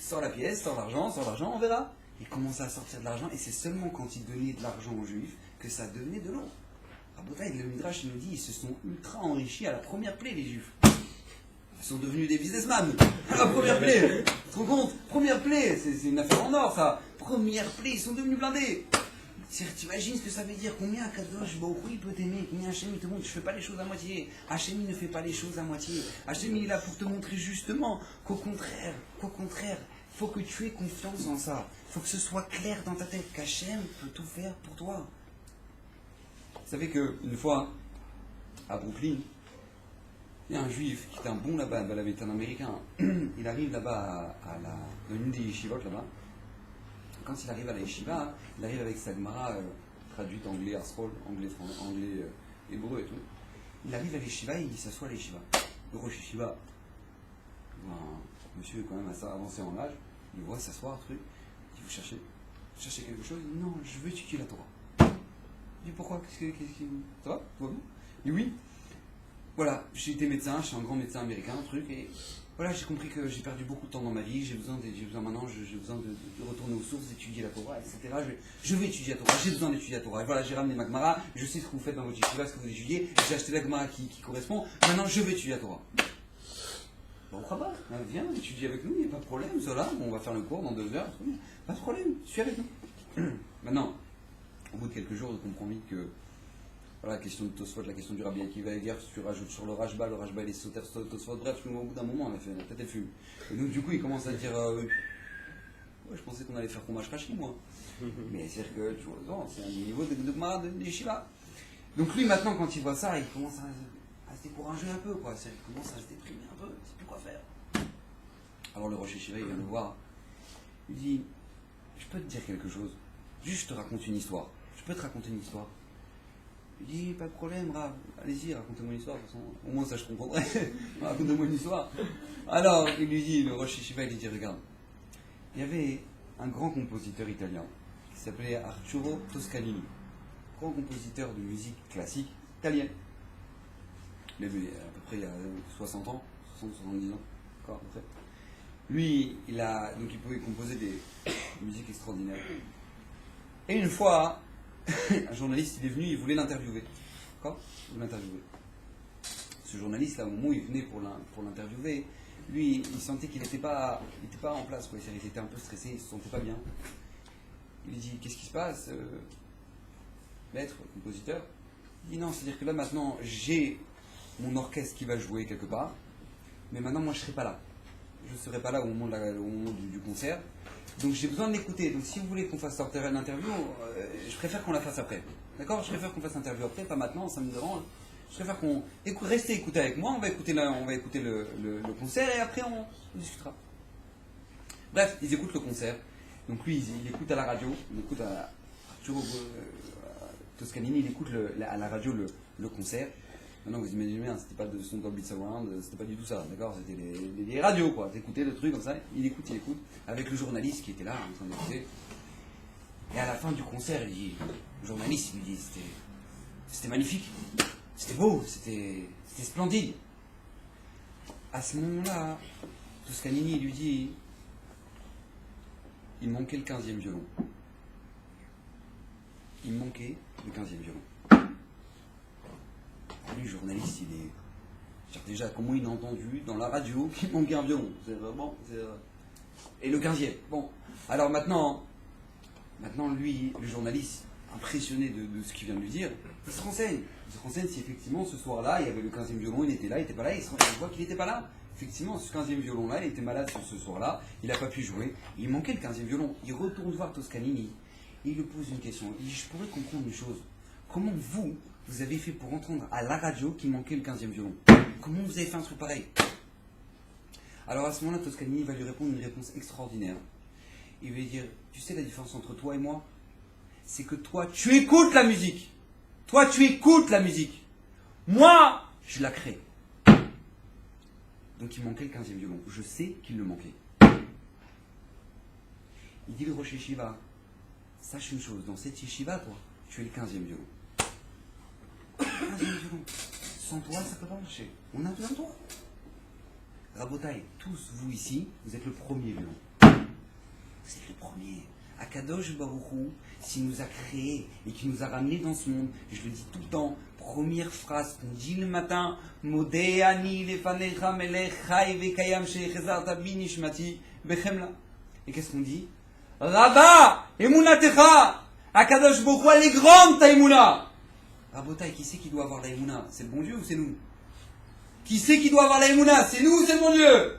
Sors la pièce, sors l'argent, on verra. Il commence à sortir de l'argent, et c'est seulement quand il donnait de l'argent aux Juifs que ça devenait de l'eau. Rabotai, le Midrash nous dit, ils se sont ultra enrichis à la première plaie, les Juifs. Ils sont devenus des businessmen à la première plaie. Tu te rends compte? Première plaie, c'est une affaire en or, ça. Première plaie, ils sont devenus blindés. T'imagines ce que ça veut dire? Combien Kadosh Baruch Hu il peut t'aimer? Combien Hachem il te montre? Je ne fais pas les choses à moitié. Hachem il ne fait pas les choses à moitié. Hachem il est là pour te montrer justement qu'au contraire, il faut que tu aies confiance en ça. Il faut que ce soit clair dans ta tête qu'Hachem peut tout faire pour toi. Vous savez qu'une fois, à Brooklyn, il y a un juif qui était un bon là-bas, il était un américain. Il arrive là-bas dans une des yeshivot là-bas. Quand il arrive à la yeshiva, il arrive avec sa Gemara traduite anglais, Arsrol, anglais, hébreu et tout. Il arrive à la yeshiva et il s'assoit à la yeshiva. Le rosh yeshiva, un monsieur quand même assez avancé en âge, il voit s'asseoir, truc. Il dit vous cherchez quelque chose? Il dit non, je veux étudier la Torah. Il dit pourquoi? Ça va? Tout va bien? Il dit oui. Voilà, j'ai été médecin, je suis un grand médecin américain, truc, et voilà, j'ai compris que j'ai perdu beaucoup de temps dans ma vie, j'ai besoin maintenant, j'ai besoin de retourner aux sources, d'étudier la Torah, etc. Je vais étudier la Torah, j'ai besoin d'étudier la Torah. Et voilà, j'ai ramené ma Gemara, je sais ce que vous faites dans votre yeshiva, ce que vous étudiez, j'ai acheté la Gemara qui correspond, maintenant je vais étudier la Torah. Bon, viens, étudier avec nous, il n'y a pas de problème, cela, on va faire le cours dans 2 heures, pas de problème, suis avec nous. Maintenant, au bout de quelques jours, on comprend vite que Voilà, la question de Tosfot, la question du Rabbi Akiva Eger, si tu rajoutes sur le Rashba il est sauter sur Tosfot, bref, au bout d'un moment, la tête elle fume. Et donc du coup, il commence à dire, ouais, je pensais qu'on allait faire Chumash Rashi, moi. Mais c'est-à-dire que, tu vois, non, c'est un niveau de Gemara de Yeshiva. Donc lui, maintenant, quand il voit ça, il commence à se décourager un peu, quoi. Il commence à se déprimer un peu, il ne sait plus quoi faire. Alors le Rosh Yeshiva, il vient le voir. Il dit, je peux te dire quelque chose. Juste, je te raconte une histoire. Je peux te raconter une histoire. Il dit, pas de problème, Rav. Allez-y, racontez-moi une histoire. De toute façon, au moins ça, je comprendrai. Racontez-moi une histoire. Alors, il lui dit, le Rosh Yeshiva, il lui dit, regarde. Il y avait un grand compositeur italien qui s'appelait Arturo Toscanini. Grand compositeur de musique classique italienne. Il avait à peu près il y a 60 ans, 60-70 ans, encore à peu près. Lui, il pouvait composer des musiques extraordinaires. Et une fois, un journaliste, il est venu, il voulait l'interviewer. D'accord ? Il voulait l'interviewer. Ce journaliste, là, au moment où il venait pour l'interviewer, lui, il sentait qu'il n'était pas en place, quoi. Il était un peu stressé, il ne se sentait pas bien. Il lui dit, qu'est-ce qui se passe, maître, compositeur ? Il dit, non, c'est-à-dire que là, maintenant, j'ai mon orchestre qui va jouer quelque part, mais maintenant, moi, je ne serai pas là. Je ne serai pas là au moment du concert. Donc j'ai besoin de l'écouter. Donc si vous voulez qu'on fasse sortir l'interview, je préfère qu'on la fasse après. D'accord ? Je préfère qu'on fasse l'interview après, pas maintenant, ça me dérange. Je préfère qu'on restez écouter avec moi, on va écouter le concert et après on discutera. Bref, ils écoutent le concert. Donc lui, il écoute à la radio, il écoute à Arturo Toscanini, il écoute à la radio le concert. Maintenant, vous imaginez bien, c'était pas de son Dolby Surround, c'était pas du tout ça, d'accord ? C'était les radios, quoi. T'écoutais le truc comme ça, il écoute, avec le journaliste qui était là, en train d'écouter. Et à la fin du concert, le journaliste, il lui dit, c'était magnifique, c'était beau, c'était splendide. À ce moment-là, Toscanini lui dit, il manquait le 15e violon. Il manquait le 15e violon. Lui, le journaliste, il est... Déjà, comment il a entendu dans la radio qu'il manquait un violon ? C'est vraiment... Et le 15e. Bon. Alors maintenant, lui, le journaliste, impressionné de ce qu'il vient de lui dire, il se renseigne. Il se renseigne si effectivement, ce soir-là, il y avait le 15e violon, il était là, il n'était pas là, il voit qu'il n'était pas là. Effectivement, ce 15e violon-là, il était malade ce soir-là, il n'a pas pu jouer, il manquait le 15e violon. Il retourne voir Toscanini, et il lui pose une question. Il dit, je pourrais comprendre une chose. Comment vous avez fait pour entendre à la radio qu'il manquait le 15e violon ? Comment vous avez fait un truc pareil ? Alors à ce moment-là, Toscanini va lui répondre une réponse extraordinaire. Il va lui dire, tu sais la différence entre toi et moi ? C'est que toi, tu écoutes la musique. Toi, tu écoutes la musique. Moi, je la crée. Donc il manquait le 15e violon. Je sais qu'il le manquait. Il dit le Rosh Yeshiva, sache une chose, dans cette Yeshiva, toi, tu es le 15e violon. 15e violon. Sans toi, ça ne peut pas marcher. On a besoin de toi. Rabotai, tous vous ici, vous êtes le premier violon. Vous êtes le premier. Akadosh Baruch Hu, s'il nous a créés et qui nous a ramenés dans ce monde, je le dis tout le temps, première phrase qu'on dit le matin, Modéani lefanecha melech chai vekayam shechezarta bi nishmati bechemla. Et qu'est-ce qu'on dit? Rabba emunatecha, Akadosh Baruch Hu, elle est grande ta emuna. Rabotai, qui c'est qui doit avoir la emuna? C'est le bon Dieu ou c'est nous? Qui c'est qui doit avoir la emuna? C'est nous ou c'est le bon Dieu?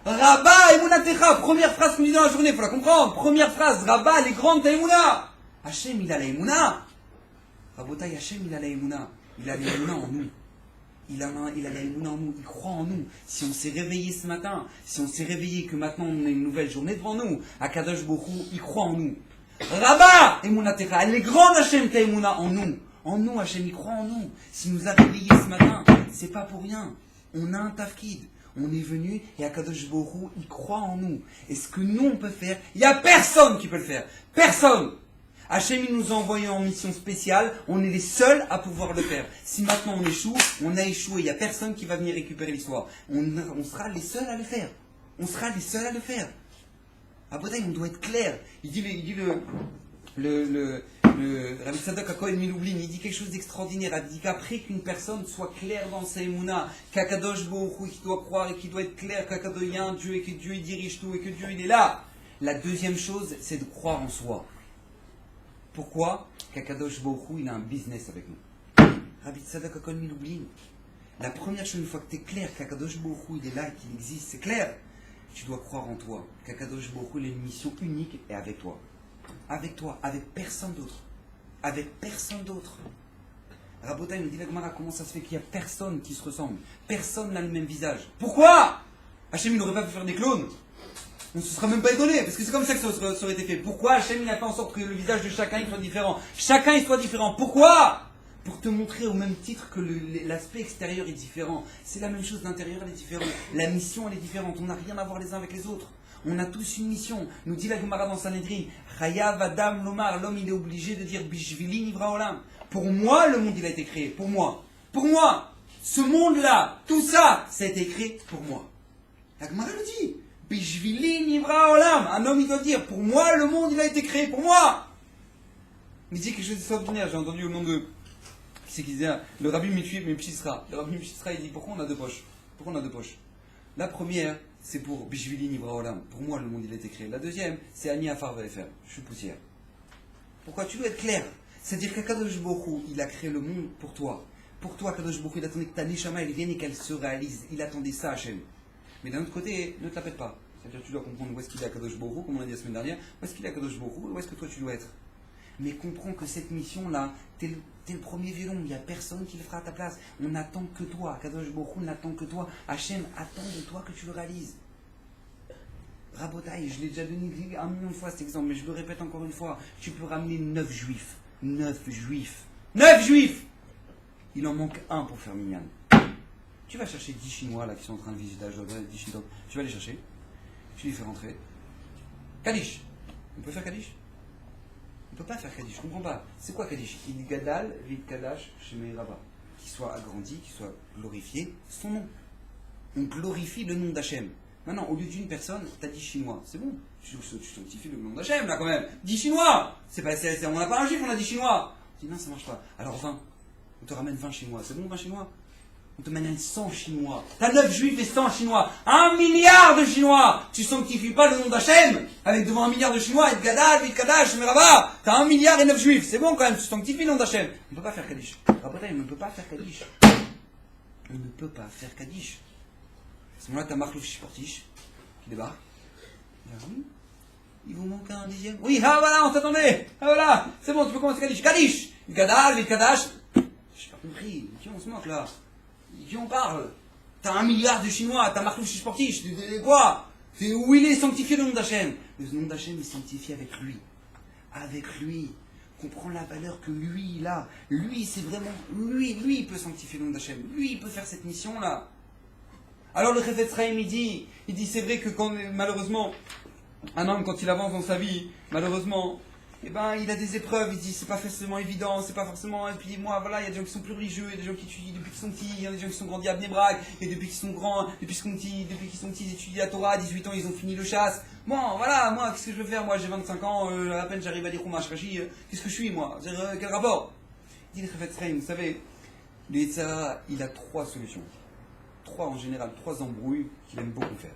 Rabba emunatecha, première phrase qu'on dit dans la journée, il faut la comprendre. Première phrase, Rabba, elle est grande ta emuna. Hachem, il a la emuna. Rabotai, Hachem, il a la emuna. Il a la emuna en nous. Il a la emuna en nous. Il croit en nous. Si on s'est réveillé ce matin, si on s'est réveillé que maintenant on a une nouvelle journée devant nous, Akadosh Baruch Hu, il croit en nous. Rabba emunatecha, elle est grande Hachem ta emuna en nous. En nous, Hachem, il croit en nous. S'il nous a réveillés ce matin, c'est pas pour rien. On a un tafkid. On est venu et Akadosh Baruch Hu, il croit en nous. Et ce que nous, on peut faire, il n'y a personne qui peut le faire. Personne. Hachem, il nous a envoyés en mission spéciale. On est les seuls à pouvoir le faire. Si maintenant on échoue, on a échoué. Il n'y a personne qui va venir récupérer l'histoire. On sera les seuls à le faire. On sera les seuls à le faire. À Bodaï, on doit être clair. Il dit le Rabbi Tzadok HaKohen Milublin, il dit quelque chose d'extraordinaire. Il dit qu'après qu'une personne soit claire dans sa émouna, qu'Akadosh Baruch Hu, qu'il doit croire et qu'il doit être clair qu'Akadosh il y a un Dieu et que Dieu il dirige tout et que Dieu il est là. La deuxième chose, c'est de croire en soi. Pourquoi? Qu'Akadosh Baruch Hu, il a un business avec nous. Rabbi Tzadok Hakol il oublie. La première chose, une fois que tu es clair qu'Akadosh Baruch Hu, il est là et qu'il existe, c'est clair. Tu dois croire en toi, qu'Akadosh Baruch Hu, il a une mission unique et avec toi. Avec toi, avec personne d'autre. Avec personne d'autre. Rabotai nous dit la Gemara, comment ça se fait qu'il n'y a personne qui se ressemble? Personne n'a le même visage. Pourquoi Hachem, il n'aurait pas pu faire des clones? On ne se sera même pas étonné, parce que c'est comme ça que ça aurait été fait. Pourquoi Hachem, il a fait en sorte que le visage de chacun il soit différent? Chacun il soit différent. Pourquoi? Pour te montrer au même titre que l'aspect extérieur est différent. C'est la même chose, l'intérieur elle est différente. La mission elle est différente. On n'a rien à voir les uns avec les autres. On a tous une mission. Nous dit la Gemara dans Sanhedrin, Chayav Adam Lomar, l'homme il est obligé de dire Bishvili Nivra Olam. Pour moi, le monde il a été créé. Pour moi. Pour moi. Ce monde-là, tout ça, ça a été créé pour moi. La Gemara le dit. Bishvili Nivra Olam. Un homme il doit dire, pour moi, le monde il a été créé. Pour moi. Il dit quelque chose d'extraordinaire. J'ai entendu au nom de... C'est qu'il disait, le Rabbi Mephisra. Le Rabbi Mephisra, il dit, pourquoi on a deux poches? Pourquoi on a deux poches? La première, c'est pour Bishvili Nivra Olam. Pour moi, le monde, il a été créé. La deuxième, c'est Ani Afar Ve'efer. Je suis poussière. Pourquoi? Tu dois être clair. C'est-à-dire qu'Akadosh Baruch Hu, il a créé le monde pour toi. Pour toi, Akadosh Baruch Hu, il attendait que ta Neshama, elle vienne et qu'elle se réalise. Il attendait ça, Hachem. Mais d'un autre côté, ne te la pète pas. C'est-à-dire que tu dois comprendre où est-ce qu'il est Akadosh Baruch Hu, comme on l'a dit la semaine dernière. Où est-ce qu'il est Akadosh Baruch Hu, et où est-ce que toi, tu dois être. Mais comprends que cette mission-là, t'es le premier violon, il n'y a personne qui le fera à ta place. On n'attend que toi, Kadosh Baruch Hu n'attend que toi. Hachem attend de toi que tu le réalises. Rabotai, je l'ai déjà donné 1 million de fois cet exemple, mais je le répète encore une fois. Tu peux ramener 9 juifs. 9 juifs. 9 juifs. Il en manque un pour faire Minyan. Tu vas chercher 10 Chinois là qui sont en train de visiter la 10 Chinois. Tu vas les chercher. Tu les fais rentrer. Kaddish. On peut faire Kaddish? On ne peut pas faire Kaddish, je ne comprends pas. C'est quoi Kaddish? Il gadal, vid kadash, shemei rabba. Qu'il soit agrandi, qu'il soit glorifié, son nom. On glorifie le nom d'Hachem. Maintenant, au lieu d'une personne, tu as 10 Chinois. C'est bon. Tu sanctifies le nom d'Hachem, là, quand même. 10 Chinois. On n'a pas un juif, on a 10 Chinois. Tu dis non, ça ne marche pas. Alors 20. On te ramène 20 Chinois. C'est bon, 20 Chinois? On te mène 100 Chinois. T'as 9 juifs et 100 Chinois. 1 milliard de Chinois. Tu sanctifies pas le nom d'Hachem avec devant 1 milliard de Chinois et de Gadal, Vit Kadash, Meraba. T'as 1 milliard et 9 juifs. C'est bon quand même, tu sanctifies le nom d'Hachem. On ne peut pas faire Kaddish. Après, on ne peut pas faire Kaddish. On ne peut pas faire Kaddish. À ce moment-là, t'as Marlouf Shportish qui débarque. Il vous manque un dixième. Oui, ah voilà, on t'attendait. Ah voilà, c'est bon, tu peux commencer Kaddish. Kaddish. Gadal, Vit Kadash. J'ai pas compris. Qui on se moque là? Qui on parle? T'as 1 milliard de Chinois, t'as Marlouf Shportish, quoi? C'est où il est sanctifié le nom d'Hachem? Le nom d'Hachem est sanctifié avec lui. Avec lui. Comprends la valeur que lui il a. Lui, c'est vraiment. Lui, il peut sanctifier le nom d'Hachem. Lui, il peut faire cette mission-là. Alors le Chefetz Chaim, il dit c'est vrai que malheureusement, un homme, quand il avance dans sa vie, malheureusement, eh ben, il a des épreuves, il dit c'est pas forcément évident, c'est pas forcément. Et puis moi, voilà, il y a des gens qui sont plus religieux, il y a des gens qui étudient depuis qu'ils sont petits, il y a des gens qui sont grandis à Bnei Brak, et depuis qu'ils sont grands, depuis qu'ils sont petits, ils étudient la Torah, à 18 ans, ils ont fini le chasse. Bon, voilà, moi, qu'est-ce que je veux faire? Moi, j'ai 25 ans, à peine j'arrive à lire Chumash Rashi, qu'est-ce que je suis, moi? Quel rapport? Il dit le Chefetz Chaim, vous savez, le Yetzer Hara, il a 3 solutions. 3 en général, 3 embrouilles qu'il aime beaucoup faire.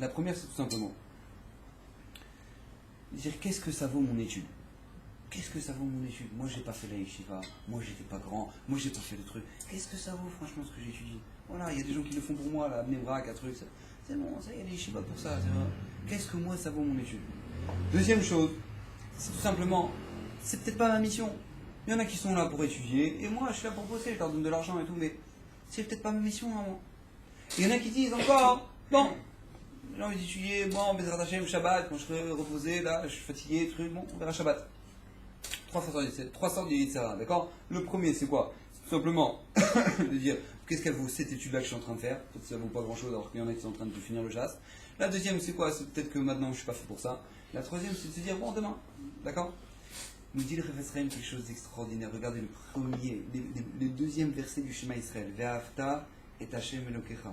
La première, c'est tout simplement dire qu'est-ce que ça vaut mon étude? Qu'est-ce que ça vaut mon étude? Moi j'ai pas fait la yeshiva, moi j'étais pas grand, moi j'ai pas fait le truc. Qu'est-ce que ça vaut franchement ce que j'étudie? Voilà, il y a des gens qui le font pour moi, là, Bnei Brak, un truc, c'est bon, ça y a des yeshivas pour ça, c'est vrai. Qu'est-ce que moi ça vaut mon étude? Deuxième chose, c'est tout simplement, c'est peut-être pas ma mission. Il y en a qui sont là pour étudier, et moi je suis là pour bosser, je leur donne de l'argent et tout, mais c'est peut-être pas ma mission, hein, moi. Il y en a qui disent encore, bon, j'ai envie d'étudier, bon, Bezrat Hashem, Shabbat, quand je serai reposé, là, je suis fatigué, truc, bon, on verra Shabbat. 3 sortes de Yetzer Hara, d'accord? Le premier, c'est quoi? C'est tout simplement de dire, qu'est-ce qu'elle vaut cette étude-là que je suis en train de faire? Peut-être que ça vaut pas grand-chose alors qu'il y en a qui sont en train de finir le chasse. La deuxième, c'est quoi? C'est peut-être que maintenant je suis pas fait pour ça. La troisième, c'est de se dire, bon, demain, d'accord? Nous dit le Chefetz Chaim quelque chose d'extraordinaire. Regardez le deuxième verset du Shema Israël. Ve'ahavta et Hashem Elokecha.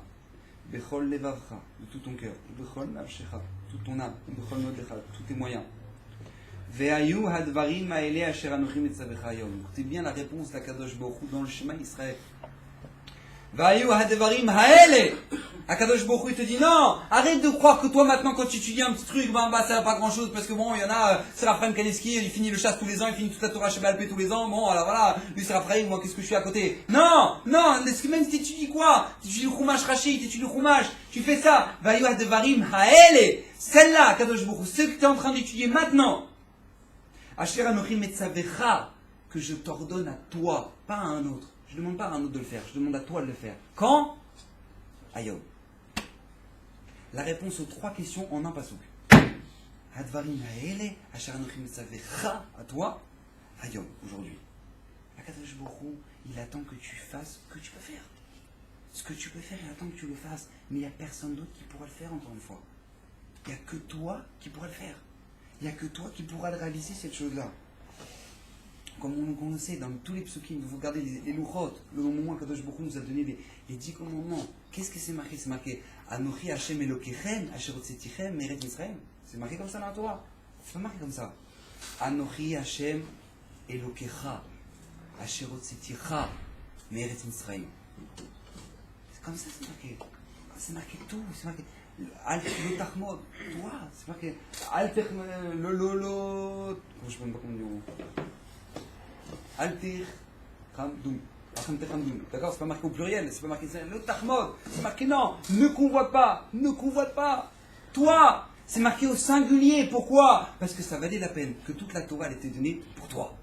Bechol levavcha, de tout ton cœur. Bechol nafshecha, toute ton âme. Bechol modecha, tous tes moyens. Ve'ayu hadvarim ha'ele asher anochim etzavecha hayom. Écoutez bien la réponse d'Akadosh Baruch Hu dans le Shema Israël. Vayu hadevarim haele. Akadosh Baruch Hu, il te dit non, arrête de croire que toi maintenant quand tu étudies un petit truc, ça va pas grand chose parce que bon, il y en a, c'est Raphaël Kaneski, il finit le chasse tous les ans, il finit toute la Torah Sheba'al Peh tous les ans, bon alors voilà, lui c'est Raphaël, moi qu'est-ce que je suis à côté? Non, non, même si t'étudies quoi? T'étudies le Chumash Rashi, t'étudies le Chumash, tu fais ça, Vayu hadevarim haele, celle-là, Akadosh Baruch Hu, ce que tu es en train d'étudier maintenant, Asher Anochi Metzavecha, que je t'ordonne à toi, pas à un autre. Je ne demande pas à un autre de le faire, je demande à toi de le faire. Quand? Ayom. La réponse aux trois questions en un pasouk. Hadvarim haele, asher anochi metzavecha, à toi, Ayom, aujourd'hui. Akadosh Baruch Hu, il attend que tu fasses ce que tu peux faire. Ce que tu peux faire, il attend que tu le fasses. Mais il n'y a personne d'autre qui pourra le faire, encore une fois. Il n'y a que toi qui pourra le faire. Il n'y a que toi qui pourra le réaliser, cette chose-là. Comme on le sait, dans tous les psukim, vous regardez les louchot, le moment où Kadosh Baruch Hu nous a donné les 10 commandements. Qu'est-ce que c'est marqué? C'est marqué Anochi Hashem Elokechem, Asher Hotzeitichem, Meret Mitzrayim. C'est marqué comme ça dans la Torah. C'est pas marqué comme ça. Anochi Hashem Elokecha, Asher Hotzeitichem, Meret Mitzrayim. C'est comme ça, c'est marqué. C'est marqué tout, c'est marqué. Alter Tachmod, toi, c'est marqué. Alter Lolo. Je ne sais pas comment dire. Alter Khamdoum. D'accord, c'est pas marqué au pluriel, c'est pas marqué le Tachmod, c'est marqué non, ne convoite pas, ne convoite pas. Toi, c'est marqué au singulier. Pourquoi? Parce que ça valait la peine que toute la Torah elle était donnée pour toi.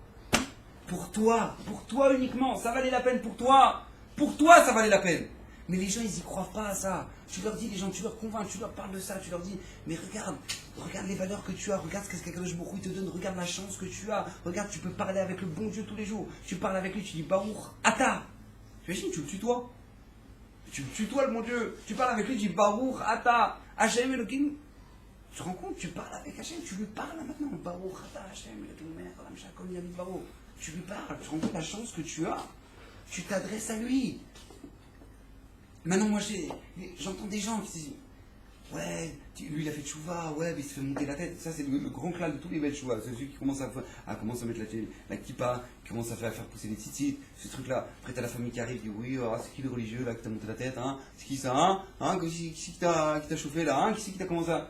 Pour toi uniquement, ça valait la peine pour toi. Pour toi, ça valait la peine. Mais les gens, ils y croient pas à ça. Tu leur dis, les gens, tu leur convaincs, tu leur parles de ça, tu leur dis, mais regarde les valeurs que tu as, regarde ce qu'Akadosh Baruch Hu te donne, regarde la chance que tu as, regarde, tu peux parler avec le bon Dieu tous les jours. Tu parles avec lui, tu dis, Baruch Ata. Tu imagines, tu le tutoies. Tu le tutoies, le bon Dieu. Tu parles avec lui, tu dis, Baruch Ata. Hashem Elohim. Tu te rends compte, tu parles avec Hashem, tu lui parles là maintenant. Baruch Ata, Hashem Elohim, Melech Olam Shakol Yamid Baruch. Tu lui parles, tu te rends compte la chance que tu as. Tu t'adresses à lui. Maintenant, moi, j'entends des gens qui disent, ouais, lui, il a fait tchouva, ouais, mais il se fait monter la tête. Ça, c'est le grand clan de tous les belles tchouva. C'est celui qui commence à mettre la kippa, qui commence à faire pousser les tzitzit, ce truc-là. Après, t'as la famille qui arrive, qui dit, oui, c'est qui le religieux, là, qui t'a monté la tête, hein? C'est qui ça, hein? Qui t'a chauffé, là, hein? Qui c'est qui t'a commencé à...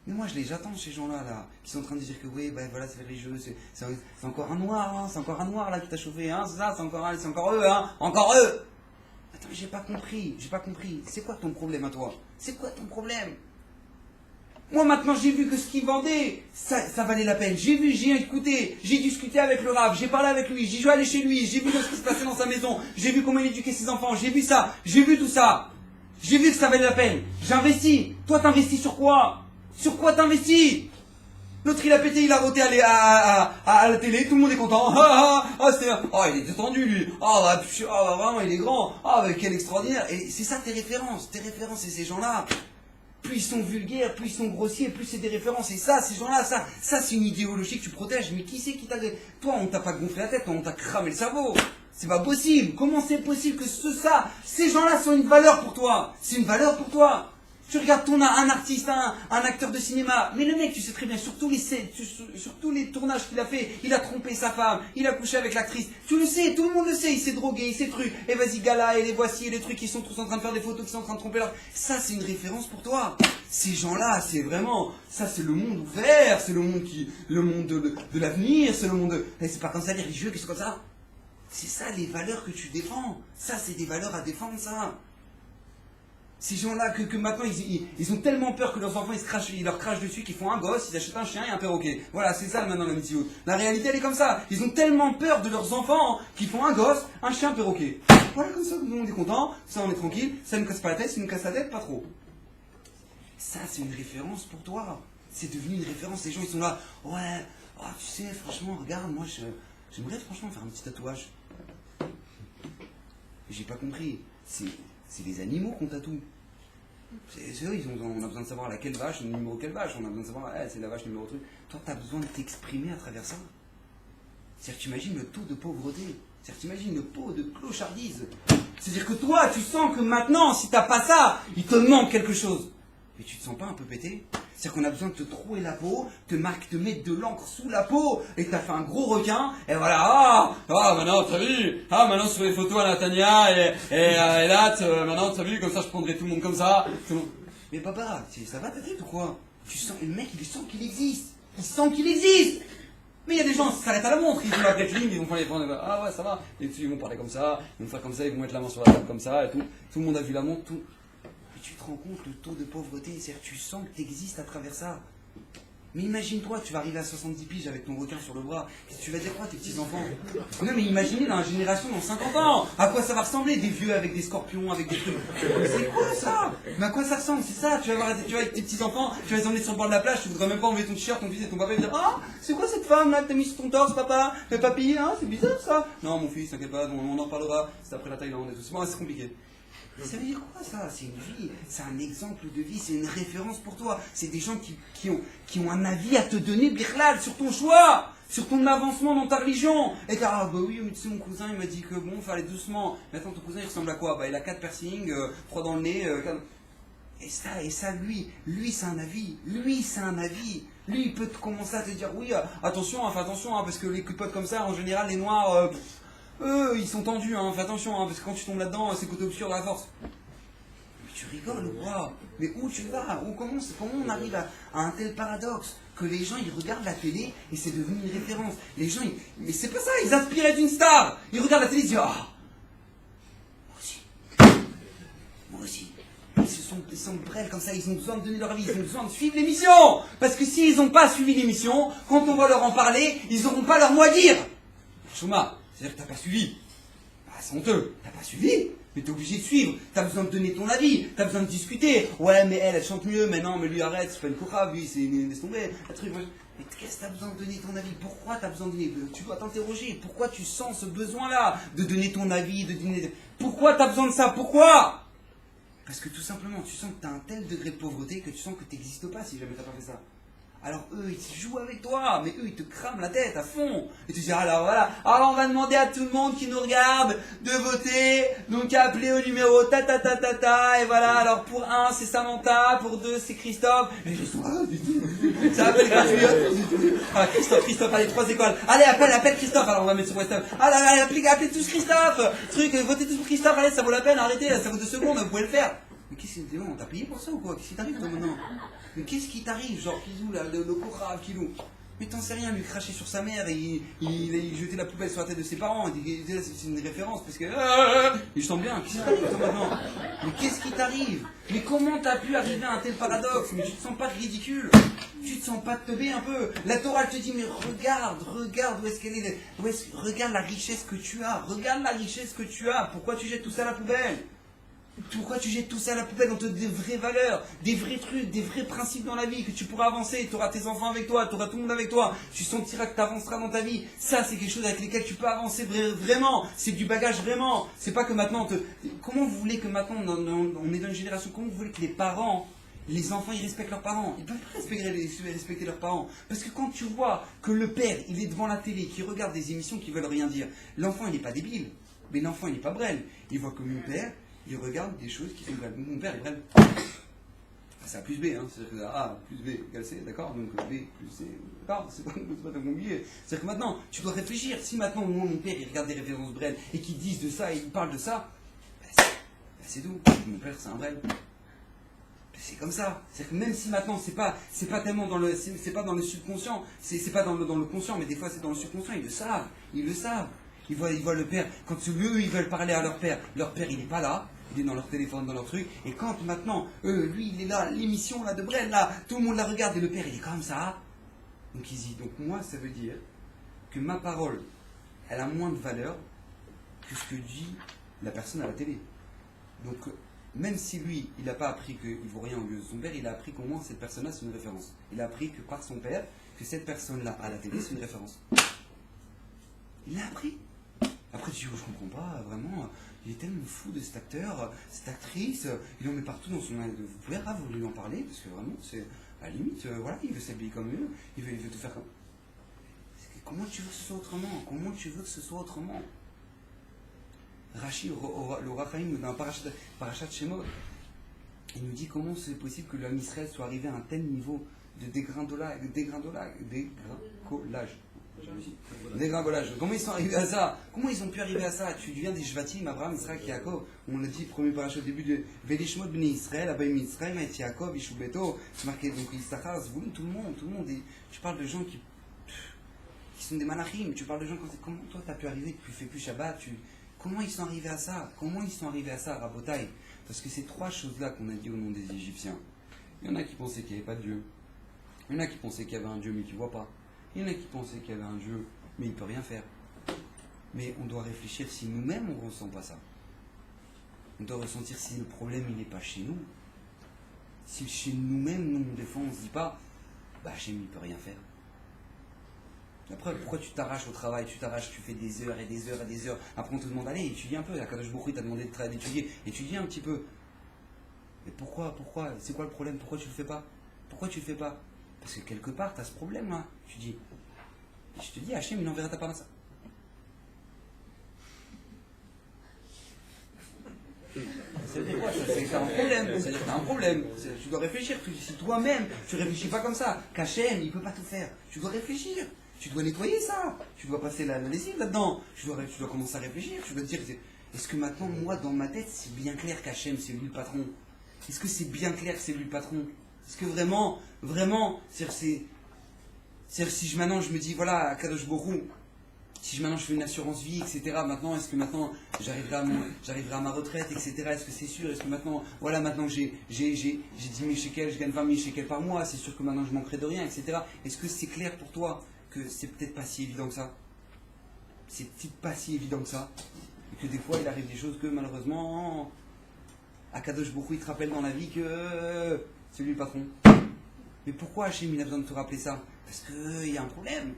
Mais moi, j'attends ces gens-là, là, qui sont en train de dire que, oui, ben voilà, c'est religieux, c'est encore un noir, hein? C'est encore un noir, là, qui t'a chauffé, hein? C'est ça, c'est encore eux, hein? Encore eux! Attends, j'ai pas compris. C'est quoi ton problème à toi? C'est quoi ton problème? Moi maintenant j'ai vu que ce qu'il vendait, ça valait la peine. J'ai écouté, j'ai discuté avec le Rav, j'ai parlé avec lui, j'ai joué aller chez lui, j'ai vu ce qui se passait dans sa maison, j'ai vu comment il éduquait ses enfants, j'ai vu ça, j'ai vu tout ça. J'ai vu que ça valait la peine. J'investis. Toi t'investis sur quoi? Sur quoi t'investis? L'autre il a pété, il a roté à la télé, tout le monde est content. Il est détendu lui. Vraiment il est grand. Quel extraordinaire. Et c'est ça tes références. Tes références, c'est ces gens-là. Plus ils sont vulgaires, plus ils sont grossiers, plus c'est des références. Et ça, ces gens-là, ça c'est une idéologie que tu protèges. Mais qui c'est qui t'a... Toi, on t'a pas gonflé la tête, on t'a cramé le cerveau. C'est pas possible. Comment c'est possible que ces gens-là sont une valeur pour toi? C'est une valeur pour toi. Tu regardes un artiste, un acteur de cinéma, mais le mec, tu sais très bien, sur tous les tournages qu'il a fait, il a trompé sa femme, il a couché avec l'actrice. Tu le sais, tout le monde le sait, il s'est drogué, il s'est truc. Et vas-y, gala, et les voici, et les trucs qui sont tous en train de faire des photos, qui sont en train de tromper leur... Ça, c'est une référence pour toi. Ces gens-là, c'est vraiment, ça, c'est le monde ouvert, c'est le monde de l'avenir, c'est le monde de... C'est pas comme ça, les religieux qui sont comme ça. C'est ça, les valeurs que tu défends. Ça, c'est des valeurs à défendre, ça. Ces gens-là, que maintenant, ils ont tellement peur que leurs enfants, ils leur crachent dessus, qu'ils font un gosse, ils achètent un chien et un perroquet. Voilà, c'est ça maintenant la mitzvot. La réalité, elle est comme ça. Ils ont tellement peur de leurs enfants qu'ils font un gosse, un chien, un perroquet. Voilà, comme ça, nous, on est content, ça, on est tranquille, ça ne nous casse pas la tête, ça nous casse la tête, pas trop. Ça, c'est une référence pour toi. C'est devenu une référence. Les gens, ils sont là, ouais, tu sais, franchement, regarde, moi, j'aimerais franchement faire un petit tatouage. J'ai pas compris. C'est les animaux qu'on tatoue. C'est eux, on a besoin de savoir laquelle vache, le numéro quelle vache, on a besoin de savoir, c'est la vache numéro truc. Toi, tu as besoin de t'exprimer à travers ça. C'est-à-dire, tu imagines le taux de pauvreté. C'est-à-dire, tu imagines le taux de clochardise. C'est-à-dire que toi, tu sens que maintenant, si tu n'as pas ça, il te manque quelque chose. Mais tu te sens pas un peu pété? C'est qu'on a besoin de te trouer la peau, te mettre de l'encre sous la peau, et t'as fait un gros requin, et voilà, maintenant t'as vu, maintenant sur les photos à Natania, et là, maintenant t'as vu, comme ça je prendrai tout le monde comme ça. Mais papa, ça va ta tête ou quoi? Le mec il sent qu'il existe, Mais il y a des gens qui s'arrêtent à la montre, ils vont la petite ligne, ils vont faire les prendre, ah ouais ça va, et puis ils vont parler comme ça, ils vont faire comme ça, ils vont mettre la main sur la table comme ça, et tout le monde a vu la montre, tout. Mais tu te rends compte le taux de pauvreté, c'est-à-dire tu sens que tu existes à travers ça. Mais imagine-toi, tu vas arriver à 70 piges avec ton requin sur le bras, qu'est-ce que tu vas dire quoi tes petits-enfants? Non mais imaginez dans la génération, dans 50 ans, à quoi ça va ressembler? Des vieux avec des scorpions, avec des trucs. C'est quoi ça? Mais à quoi ça ressemble? C'est ça, tu vas avec tes petits-enfants, tu vas les emmener sur le bord de la plage, tu voudrais même pas enlever ton t-shirt, ton fils et ton papa et dire ah, c'est quoi cette femme là que t'as mis sur ton torse papa? Le papy, hein, c'est bizarre ça? Non mon fils, t'inquiète pas, on en parlera, c'est après la Thaïlande et tout, c'est compliqué. Ça veut dire quoi ça? C'est une vie, c'est un exemple de vie, c'est une référence pour toi. C'est des gens qui ont un avis à te donner, Birlal, sur ton choix, sur ton avancement dans ta religion. Et bah oui, mais tu sais, mon cousin il m'a dit que bon, faut aller doucement. Maintenant ton cousin il ressemble à quoi? Bah il a 4 piercings, 3 dans le nez, 4... Et ça, lui c'est un avis, Lui il peut commencer à te dire oui, attention, fais attention, parce que les potes comme ça, en général, les noirs... eux, ils sont tendus, fais attention, parce que quand tu tombes là-dedans, c'est côté obscur de la force. Mais tu rigoles ou quoi? Mais où tu vas? Comment on arrive à un tel paradoxe? Que les gens, ils regardent la télé et c'est devenu une référence. Les gens, mais c'est pas ça, ils aspiraient d'une star. Ils regardent la télé, ils disent, ah, moi aussi. Ils sont brels comme ça, ils ont besoin de donner leur avis, ils ont besoin de suivre l'émission. Parce que s'ils n'ont pas suivi l'émission, quand on va leur en parler, ils n'auront pas leur mot à dire. Chouma. C'est-à-dire que t'as pas suivi. Bah, c'est honteux. T'as pas suivi, mais t'es obligé de suivre. T'as besoin de donner ton avis. T'as besoin de discuter. Ouais, mais elle chante mieux. Mais non, mais lui, arrête. C'est pas une courave. Lui, laisse tomber. Un truc. Mais qu'est-ce que t'as besoin de donner ton avis? Pourquoi t'as besoin de donner? Tu dois t'interroger. Pourquoi tu sens ce besoin-là de donner ton avis, de donner... Pourquoi t'as besoin de ça? Pourquoi? Parce que tout simplement, tu sens que t'as un tel degré de pauvreté que tu sens que t'existes pas si jamais t'as pas fait ça. Alors eux, ils jouent avec toi, mais eux, ils te crament la tête à fond. Et tu dis, alors voilà, alors on va demander à tout le monde qui nous regarde de voter, donc appeler au numéro ta, et voilà, alors pour 1, c'est Samantha, pour 2, c'est Christophe. Et je dis, ça appelle gratuit. Ah, Christophe, allez, 3 écoles. Allez, appelle Christophe, alors on va mettre sur WhatsApp. Allez, appelez tous Christophe. Votez tous pour Christophe, allez, ça vaut la peine, arrêtez, ça vaut 2 secondes, vous pouvez le faire. Mais qu'est-ce que on t'a payé pour ça ou quoi? Qu'est-ce qui t'arrive toi maintenant? Mais qu'est-ce qui t'arrive? Genre Kizou, là, le courage, Kilou. Mais t'en sais rien, lui cracher sur sa mère et il jetait la poubelle sur la tête de ses parents. Il disait là c'est une référence parce que. Et je sens bien, qu'est-ce qui t'arrive toi maintenant? Mais qu'est-ce qui t'arrive? Mais comment t'as pu arriver à un tel paradoxe? Mais tu te sens pas ridicule? Tu te sens pas teubé un peu? La Torah elle te dit mais regarde où est-ce qu'elle est, regarde la richesse que tu as, pourquoi tu jettes tout ça à la poubelle? Pourquoi tu jettes tout ça à la poubelle? On te donne des vraies valeurs, des vrais trucs, des vrais principes dans la vie, que tu pourras avancer, tu auras tes enfants avec toi, tu auras tout le monde avec toi, tu sentiras que tu avanceras dans ta vie. Ça, c'est quelque chose avec lequel tu peux avancer vraiment, c'est du bagage vraiment. C'est pas que maintenant, comment vous voulez que maintenant, on est dans une génération, comment vous voulez que les parents, les enfants, ils respectent leurs parents? Ils peuvent pas respecter leurs parents. Parce que quand tu vois que le père, il est devant la télé, qui regarde des émissions qui veulent rien dire, l'enfant, il n'est pas débile, mais l'enfant, il n'est pas brêle. Il voit que mon père, il regarde des choses qui sont brèves. Mon père est brève. C'est A plus B, c'est-à-dire que A plus B égale C, d'accord? Donc B plus C, d'accord? C'est pas compliqué. C'est-à-dire que maintenant, tu dois réfléchir. Si maintenant, moi, mon père, il regarde des références brèves et qu'ils disent de ça et ils parlent de ça, c'est tout. Mon père, c'est un brève. C'est comme ça. C'est-à-dire que même si maintenant, c'est pas tellement dans le, c'est pas dans le subconscient, c'est pas dans le conscient, mais des fois, c'est dans le subconscient, ils le savent. Ils voient le père, quand eux, ils veulent parler à leur père il n'est pas là, il est dans leur téléphone, dans leur truc, et quand maintenant, lui, il est là, l'émission là de Brel, là, tout le monde la regarde, et le père, il est comme ça, donc il dit, donc moi, ça veut dire que ma parole, elle a moins de valeur que ce que dit la personne à la télé. Donc, même si lui, il n'a pas appris qu'il ne vaut rien au lieu de son père, il a appris qu'au moins cette personne-là, c'est une référence. Il a appris que par son père, que cette personne-là à la télé, c'est une référence. Il l'a appris. Après, tu dis, je comprends pas, vraiment, il est tellement fou de cet acteur, cette actrice, il en met partout dans son... Vous pouvez vous lui en parler, parce que vraiment, c'est à la limite, voilà, il veut s'habiller comme eux, il veut te faire comme... Comment tu veux que ce soit autrement? Rachid, le Rachaim, dans Parashat Shemot, il nous dit comment c'est possible que l'homme Israël soit arrivé à un tel niveau de dégringolage. Dégringolage. Comment ils sont arrivés à ça? Comment ils ont pu arriver à ça? Tu viens des Shvatim, Abraham, Israël, Yaakov. On l'a dit, premier parachat au début de Velishmot Bnei Israël, Abayim Israël, Maït Yaakov, Ishubeto. C'est marqué donc Issachar, Zvouloun, tout le monde. Tu parles de gens qui sont des malachim. Tu parles de gens comment toi tu as pu arriver, tu fais plus Shabbat. Comment ils sont arrivés à ça? Comment ils sont arrivés à ça, Rabotai? Parce que ces trois choses-là qu'on a dit au nom des Égyptiens, il y en a qui pensaient qu'il n'y avait pas de Dieu. Il y en a qui pensaient qu'il y avait un Dieu mais qui ne voit pas. Il y en a qui pensaient qu'il y avait un Dieu mais il ne peut rien faire. Mais on doit réfléchir si nous-mêmes on ne ressent pas ça. On doit ressentir si le problème il n'est pas chez nous. Si chez nous-mêmes, nous, des fois on ne se dit pas, bah Hachem il ne peut rien faire. Après, pourquoi tu t'arraches au travail, tu fais des heures et des heures et des heures. Après on te demande, allez, étudie un peu. La Kadosh Baruch Hu t'a demandé d'étudier. Étudie un petit peu. Mais pourquoi? C'est quoi le problème? Pourquoi tu le fais pas? Parce que quelque part, tu as ce problème-là. Je te dis, Hachem, il enverra ta part dans ça. Ça veut dire quoi? C'est que tu as un problème. C'est-à-dire que tu as un problème. Tu dois réfléchir. Si toi-même, tu ne réfléchis pas comme ça, qu'Hachem, il ne peut pas tout faire, tu dois réfléchir. Tu dois nettoyer ça. Tu dois passer la lessive là-dedans. Tu dois commencer à réfléchir. Tu dois te dire, est-ce que maintenant, moi, dans ma tête, c'est bien clair qu'Hachem, c'est lui le patron? Est-ce que c'est bien clair que c'est lui le patron? Est-ce que vraiment, c'est-à-dire si maintenant je me dis, voilà, Kadosh Baruch Hu, si maintenant je fais une assurance vie, etc., est-ce que maintenant j'arriverai à ma retraite, etc., est-ce que c'est sûr? Est-ce que maintenant que j'ai 10 000 shekels, je gagne 20 000 shekels par mois, c'est sûr que maintenant je manquerai de rien, etc. Est-ce que c'est clair pour toi que c'est peut-être pas si évident que ça? C'est peut-être pas si évident que ça. Et que des fois il arrive des choses que malheureusement, à Kadosh Baruch Hu, il te rappelle dans la vie que c'est lui le patron. Mais pourquoi Hachem il a besoin de te rappeler ça? Parce qu'il y a un problème.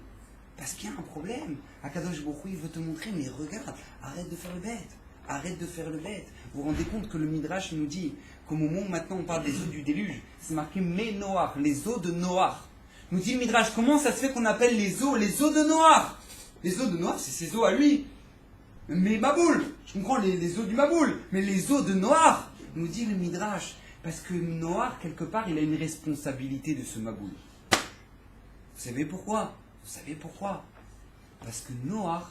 Parce qu'il y a un problème. Akadosh Baruch Hu, il veut te montrer, mais regarde, arrête de faire le bête. Vous vous rendez compte que le Midrash nous dit qu'au moment où maintenant on parle des eaux du déluge, c'est marqué Ménoach, les eaux de Noach. Nous dit le Midrash, comment ça se fait qu'on appelle les eaux de Noach? Les eaux de Noach, c'est ses eaux à lui. Mais Maboul, je comprends les eaux du Maboul, mais les eaux de Noach, nous dit le Midrash, parce que Noach, quelque part, il a une responsabilité de ce Maboul. Vous savez pourquoi? Parce que Noach,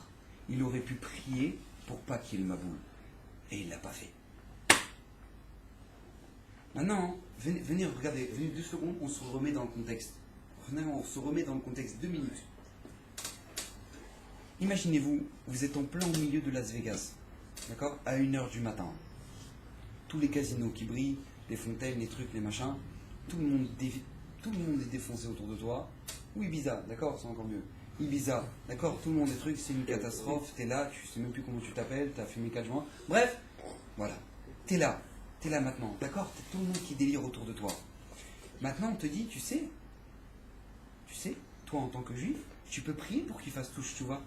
il aurait pu prier pour pas qu'il y ait le Maboul. Et il ne l'a pas fait. Maintenant, venez, regardez, venez 2 secondes, on se remet dans le contexte. On se remet dans le contexte, 2 minutes. Imaginez-vous, vous êtes en plein au milieu de Las Vegas, d'accord, à 1h du matin. Tous les casinos qui brillent, les fontaines, les trucs, les machins, tout le monde est défoncé autour de toi. Ou Ibiza, d'accord, c'est encore mieux. Ibiza, d'accord, tout le monde est truc, c'est une catastrophe, t'es là, tu sais même plus comment tu t'appelles, t'as fumé 4 joints. Bref, voilà, t'es là maintenant, d'accord, t'as tout le monde qui délire autour de toi. Maintenant on te dit, tu sais, toi en tant que juif, tu peux prier pour qu'il fasse touche, tu vois.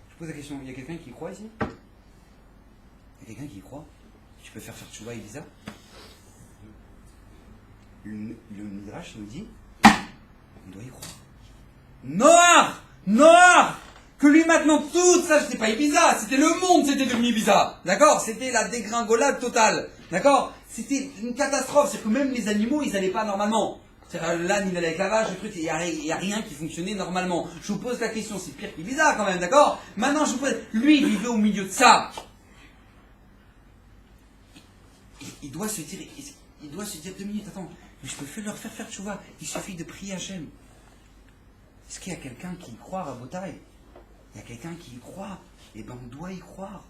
Je pose la question, il y a quelqu'un qui y croit ici? Il y a quelqu'un qui y croit? Tu peux faire tchouva Ibiza? Le Midrash nous dit, on doit y croire. Noach, que lui maintenant tout ça, c'était pas Ibiza, c'était le monde, c'était devenu Ibiza, d'accord? C'était la dégringolade totale, d'accord? C'était une catastrophe, c'est que même les animaux, ils n'allaient pas normalement. L'âne, il allait avec la vache, le truc, il n'y a rien qui fonctionnait normalement. Je vous pose la question, c'est pire qu'Ibiza quand même, d'accord? Maintenant, je vous pose, lui, il vivait au milieu de ça. Il doit se dire 2 minutes, attends, mais je peux leur faire tchouva, il suffit de prier Hachem. Est-ce qu'il y a quelqu'un qui y croit à Botaï? Il y a quelqu'un qui y croit? Eh bien, on doit y croire.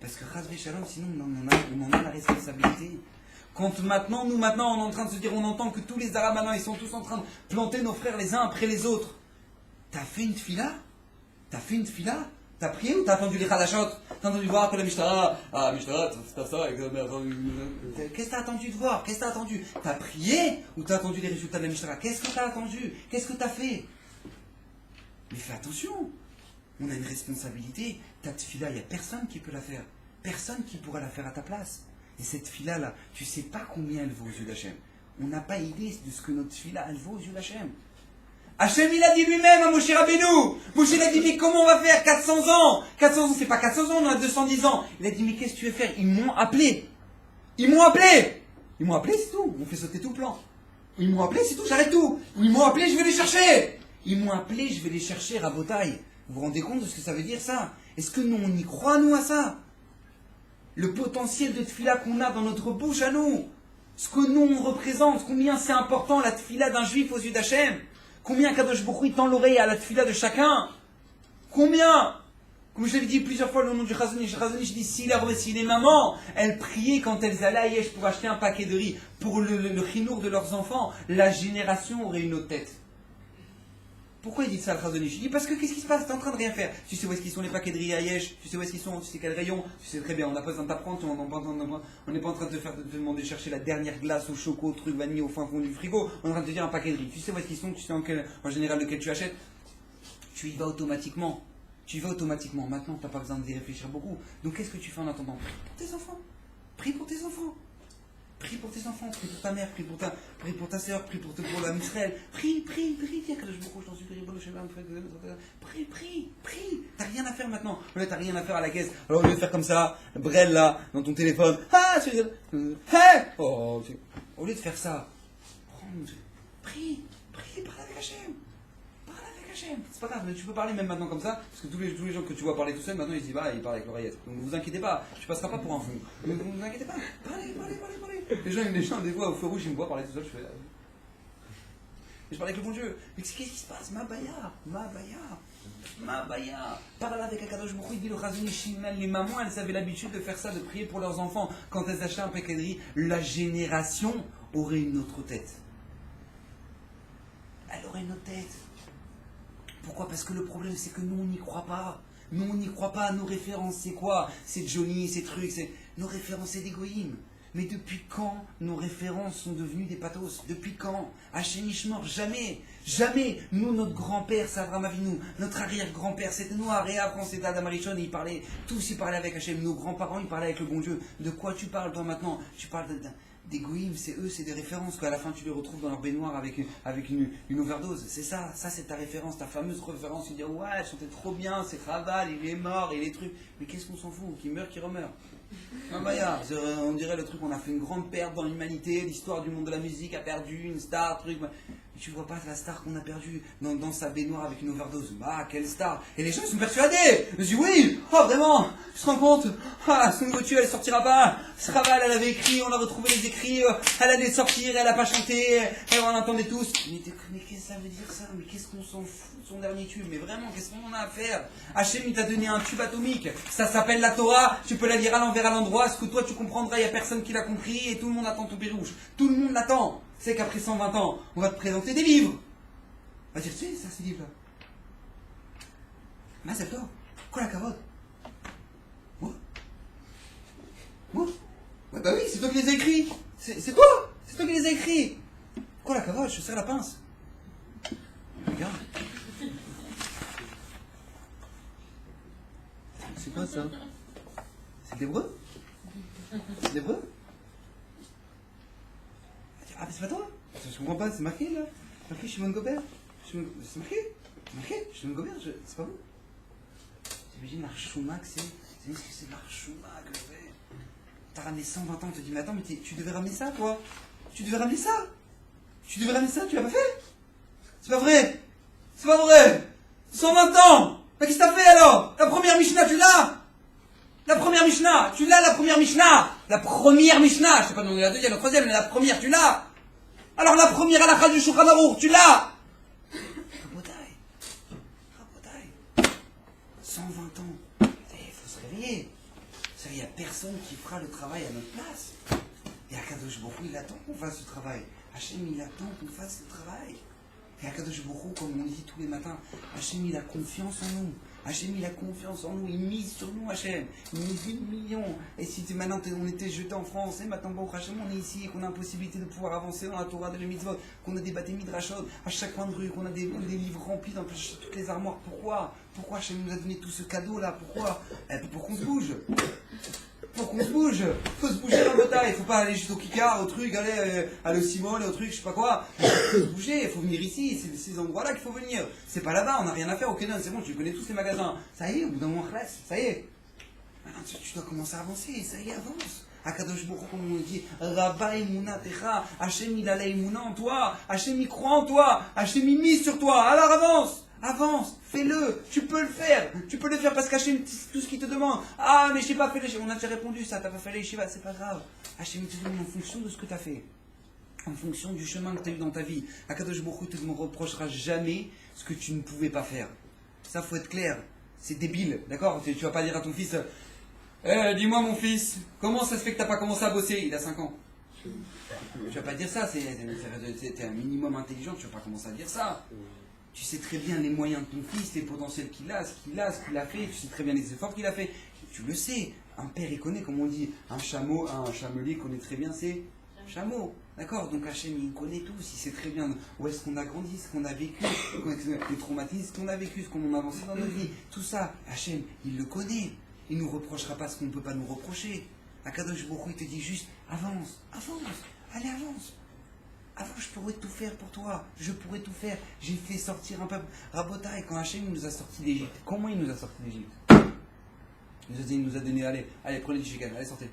Parce que Chas Shalom, sinon on en a la responsabilité. Quand maintenant, on est en train de se dire, on entend que tous les Arabes maintenant, ils sont tous en train de planter nos frères les uns après les autres. T'as fait une tfila? T'as prié ou t'as attendu les Khadashot? T'as attendu de voir que la Mishtara, c'est pas ça, qu'est-ce que t'as attendu de voir? T'as prié ou t'as attendu les résultats de la Mishtara? Qu'est-ce que t'as attendu? Qu'est-ce que t'as fait? Mais fais attention, on a une responsabilité. Ta tfila, il n'y a personne qui peut la faire. Personne qui pourra la faire à ta place. Et cette tfila-là, tu sais pas combien elle vaut aux yeux d'Hachem. On n'a pas idée de ce que notre tfila, elle vaut aux yeux d'Hachem. Hachem, il a dit lui-même à Moshe Rabbeinu. Moshe, il a dit, mais comment on va faire 400 ans 400 ans, c'est pas 400 ans, on a 210 ans. Il a dit, mais qu'est-ce que tu veux faire? Ils m'ont appelé. Ils m'ont appelé. Ils m'ont appelé, c'est tout. On fait sauter tout le plan. Ils m'ont appelé, c'est tout, j'arrête tout. Ils m'ont appelé, je vais les chercher. Ils m'ont appelé, je vais les chercher, Rabotaï. Vous vous rendez compte de ce que ça veut dire, ça? Est-ce que nous, on y croit, nous, à ça? Le potentiel de tfila qu'on a dans notre bouche à nous. Ce que nous, on représente. Combien c'est important, la tfila d'un juif aux yeux d'Hachem. Combien Kadosh Baruch Hu, il tend l'oreille à la tfila de chacun. Combien? Comme je l'avais dit plusieurs fois le nom du Chazonish, je dis, si les mamans, elles priaient quand elles allaient à Yesh pour acheter un paquet de riz, pour le chinour de leurs enfants, la génération aurait une autre tête. Pourquoi il dit ça, le Chazonish? Il dit, parce que qu'est-ce qui se passe? T'es en train de rien faire. Tu sais où est-ce qu'ils sont les paquets de riz à Yesh, tu sais où est-ce qu'ils sont, tu sais quel rayon, tu sais très bien, on n'a pas besoin de t'apprendre, on n'est pas en train de te demander de chercher la dernière glace au choco, au truc vanille au fin fond du frigo, on est en train de te dire un paquet de riz. Tu sais où est-ce qu'ils sont, tu sais en général lequel tu achètes. Tu y vas automatiquement. Tu y vas automatiquement. Maintenant, tu n'as pas besoin d'y réfléchir beaucoup. Donc, qu'est-ce que tu fais en attendant? Prie pour tes enfants. Prie pour tes enfants. Prie pour tes enfants. Prie pour ta mère. Prie pour ta soeur. Prie pour la Israël. Prie. Dis que je me j'en suis prie. T'as rien à faire maintenant. Là, t'as rien à faire à la caisse. Alors, au lieu de faire comme ça, brel là, dans ton téléphone. Au lieu de faire ça, prie. Parle avec Hachem. C'est pas grave, mais tu peux parler même maintenant comme ça, parce que tous les gens que tu vois parler tout seul, maintenant ils disent, bah, ils parlent avec l'oreillette. Donc ne vous inquiétez pas, tu passeras pas pour un fou. Ne vous inquiétez pas, parlez. Les gens, des fois, au feu rouge, ils me voient parler tout seul, je fais. Et je parle avec le bon Dieu. Mais qu'est-ce qui se passe? Ma baya. Parle avec Akadosh Baruch Hu, il dit le Chazonish, les mamans, elles avaient l'habitude de faire ça, de prier pour leurs enfants. Quand elles achetaient un paquet de riz, la génération aurait une autre tête. Elle aurait une autre tête. Pourquoi? Parce que le problème, c'est que nous, on n'y croit pas. Nos références, c'est quoi? C'est Johnny, ces trucs, nos références, c'est des goïms. Mais depuis quand nos références sont devenues des pathos? Depuis quand? Hachem Ishmor, jamais. Nous, notre grand-père, c'est Avraham Avinu. Notre arrière-grand-père, c'était Noah. Et après, c'était Adam Arishon, et tous ils parlaient avec Hachem. Nos grands-parents, ils parlaient avec le bon Dieu. De quoi tu parles, toi, maintenant? Tu parles des goïms, c'est des références qu'à la fin tu les retrouves dans leur baignoire avec une overdose. C'est ça c'est ta référence, ta fameuse référence. Tu dis ouais, elle chantait trop bien, c'est Raval, il est mort, et les trucs. Mais qu'est-ce qu'on s'en fout? Qui meurt, qui remeurt. On dirait le truc, on a fait une grande perte dans l'humanité, l'histoire du monde de la musique a perdu une star, truc. Mais tu vois pas la star qu'on a perdue dans sa baignoire avec une overdose. Bah, quelle star! Et les gens ils sont persuadés! Je dis oui! Oh vraiment! Tu te rends compte? Son Gotu elle sortira pas! Sraval elle avait écrit, on a retrouvé les écrits, elle allait sortir, elle a pas chanté, on entendait tous. Mais qu'est-ce que ça veut dire ça? Mais qu'est-ce qu'on s'en fout de son dernier tube? Mais vraiment, qu'est-ce qu'on en a à faire? Hachem il t'a donné un tube atomique, ça s'appelle la Torah, tu peux la lire à l'envers à l'endroit, ce que toi tu comprendras, il n'y a personne qui l'a compris et tout le monde attend ton pérouge. Tout le monde l'attend. C'est qu'après 120 ans, on va te présenter des livres. On va dire, tu sais, ça, ces livres-là. Mais c'est toi. Quoi la carotte? Moi? Bah oui, c'est toi qui les as écrits. C'est toi qui les as écrits. Quoi la carotte? Je serre la pince. Regarde. C'est quoi ça? C'est de l'hébreu? C'est de l'hébreu? Ah, mais c'est pas toi? Je comprends pas, c'est marqué là. C'est marqué Shimon Gobert. C'est marqué? Shimon Gobert, c'est pas vous? T'imagines l'Archouma que c'est? C'est ce que c'est l'Archouma que je fais. T'as ramené 120 ans, on te dit, mais attends, mais tu devais ramener ça, toi? Tu devais ramener ça, tu l'as pas fait? C'est pas vrai! 120 ans! Mais qu'est-ce que t'as fait alors? La première Mishnah, tu l'as! La première Mishnah! Je t'ai pas demandé la deuxième, la troisième, mais la première, tu l'as! Alors la première halakha du Shulchan Aruch, tu l'as! Rabotaï. 120 ans. Il faut se réveiller. Il n'y a personne qui fera le travail à notre place. Et Akadosh Baruch Hu, il attend qu'on fasse ce travail. Hachem, il attend qu'on fasse le travail. Et Akadosh Baruch Hu, comme on dit tous les matins, Hachem, il a confiance en nous. Hachem, il a confiance en nous, il mise sur nous, Hachem. Il mise 8 millions. Et si maintenant on était jeté en France, et maintenant, bon, Hachem, on est ici, et qu'on a la possibilité de pouvoir avancer dans la Torah de la mitzvot, qu'on a des bâtés midrashot à chaque coin de rue, qu'on a des livres remplis dans toutes les armoires. Pourquoi Hachem nous a donné tout ce cadeau-là? Pourquoi? Pour qu'on se bouge. faut qu'on se bouge, faut se bouger dans le bataille, il faut pas aller juste au Kikar, au truc, aller au Simone, au truc, je sais pas quoi. Il faut se bouger, il faut venir ici, c'est ces endroits-là qu'il faut venir. C'est pas là-bas, on n'a rien à faire au Kenon, c'est bon, tu connais tous ces magasins. Ça y est, au bout d'un moment, ça y est. Maintenant, tu dois commencer à avancer, ça y est, avance. Akadosh Baruch Hu, comme on dit, Rabba Emouna Techa, Hachem il a la Emouna en toi, Hachem il croit en toi, Hachem il mise sur toi, alors avance, avance, fais-le, tu peux le faire parce qu'Hachem, tout ce qu'il te demande, ah mais j'ai pas fait les on a déjà répondu ça, t'as pas fait les Shiva, c'est pas grave, Hachem te demande en fonction de ce que t'as fait, en fonction du chemin que t'as eu dans ta vie, Akadosh Baruch Hu ne reprochera jamais ce que tu ne pouvais pas faire, ça faut être clair, c'est débile, d'accord, tu vas pas dire à ton fils, dis-moi mon fils, comment ça se fait que t'as pas commencé à bosser? Il a 5 ans. Tu vas pas dire ça, t'es un minimum intelligent, tu vas pas commencer à dire ça. Tu sais très bien les moyens de ton fils, les potentiels qu'il a, ce qu'il a fait, tu sais très bien les efforts qu'il a fait. Tu le sais, un père il connaît, comme on dit, un chamelier connaît très bien ses chameaux. D'accord? Donc Hachem il connaît tous, il sait très bien où est-ce qu'on a grandi, ce qu'on a vécu, les traumatismes, ce qu'on a vécu, ce qu'on a avancé dans notre vie. Tout ça, Hachem, il le connaît. Il ne nous reprochera pas ce qu'on ne peut pas nous reprocher. Akadosh Baruch Hu, il te dit juste, avance, allez avance. Avant, je pourrais tout faire pour toi, je pourrais tout faire. J'ai fait sortir un peuple. Rabotai, quand Hachem nous a sortis d'Égypte, comment il nous a sortis d'Égypte? Il nous a donné, allez, prenez du chicken, allez, sortez.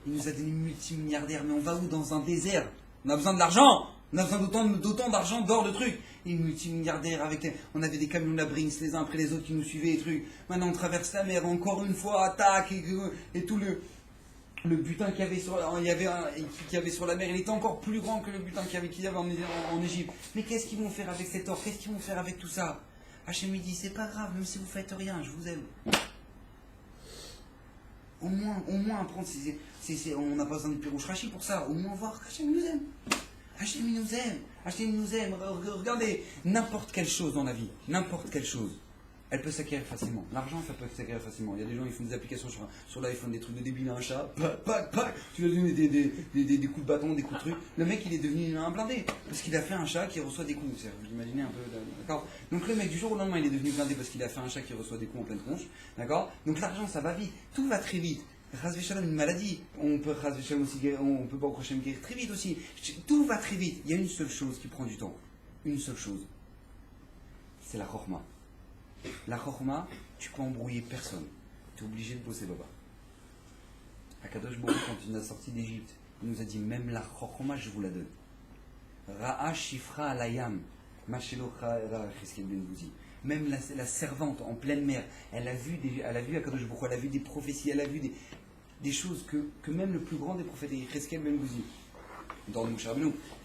Il nous a donné multimilliardaires, mais on va où? Dans un désert. On a besoin de l'argent. On a besoin d'autant d'argent, d'or, de trucs. Et multimilliardaires on avait des camions de la Brinks les uns après les autres qui nous suivaient et trucs. Maintenant on traverse la mer, encore une fois, attaque et tout le butin qu'il y avait sur la mer, il était encore plus grand que le butin qu'il y avait en Égypte. Mais qu'est-ce qu'ils vont faire avec cet or? Qu'est-ce qu'ils vont faire avec tout ça? Hachem dit, c'est pas grave, même si vous faites rien, je vous aime. Au moins apprendre, on n'a pas besoin de Pirouche Rachi pour ça, au moins voir qu'Hachem nous aime. Hachem il nous aime. Regardez, n'importe quelle chose dans la vie, n'importe quelle chose, elle peut s'acquérir facilement. L'argent, ça peut s'acquérir facilement. Il y a des gens, ils font des applications sur l'iPhone, des trucs de débile à un chat, tu lui donnes des coups de bâton, des coups de trucs. Le mec, il est devenu un blindé, parce qu'il a fait un chat qui reçoit des coups. Vous imaginez un peu, d'accord? Donc le mec, du jour au lendemain, il est devenu blindé parce qu'il a fait un chat qui reçoit des coups en pleine tronche, d'accord? Donc l'argent, ça va vite, tout va très vite. Razvé Shalom, une maladie, on peut Razvé Shalom aussi guérir, on peut pas au prochain guérir très vite aussi. Tout va très vite. Il y a une seule chose qui prend du temps. Une seule chose. C'est la chorma. La chorma, tu peux embrouiller personne. Tu es obligé de bosser baba. Akadosh Baruch Hu, quand il nous a sorti d'Égypte, il nous a dit même la chorma, je vous la donne. Ra'a shifra alayam, mashelo cheskel ben bouzi. Même la servante en pleine mer, elle a vu Akadosh Baruch Hu, elle a vu des prophéties, elle a vu des choses que même le plus grand des prophètes, Cheskel ben Bouzi, dans le Mouchar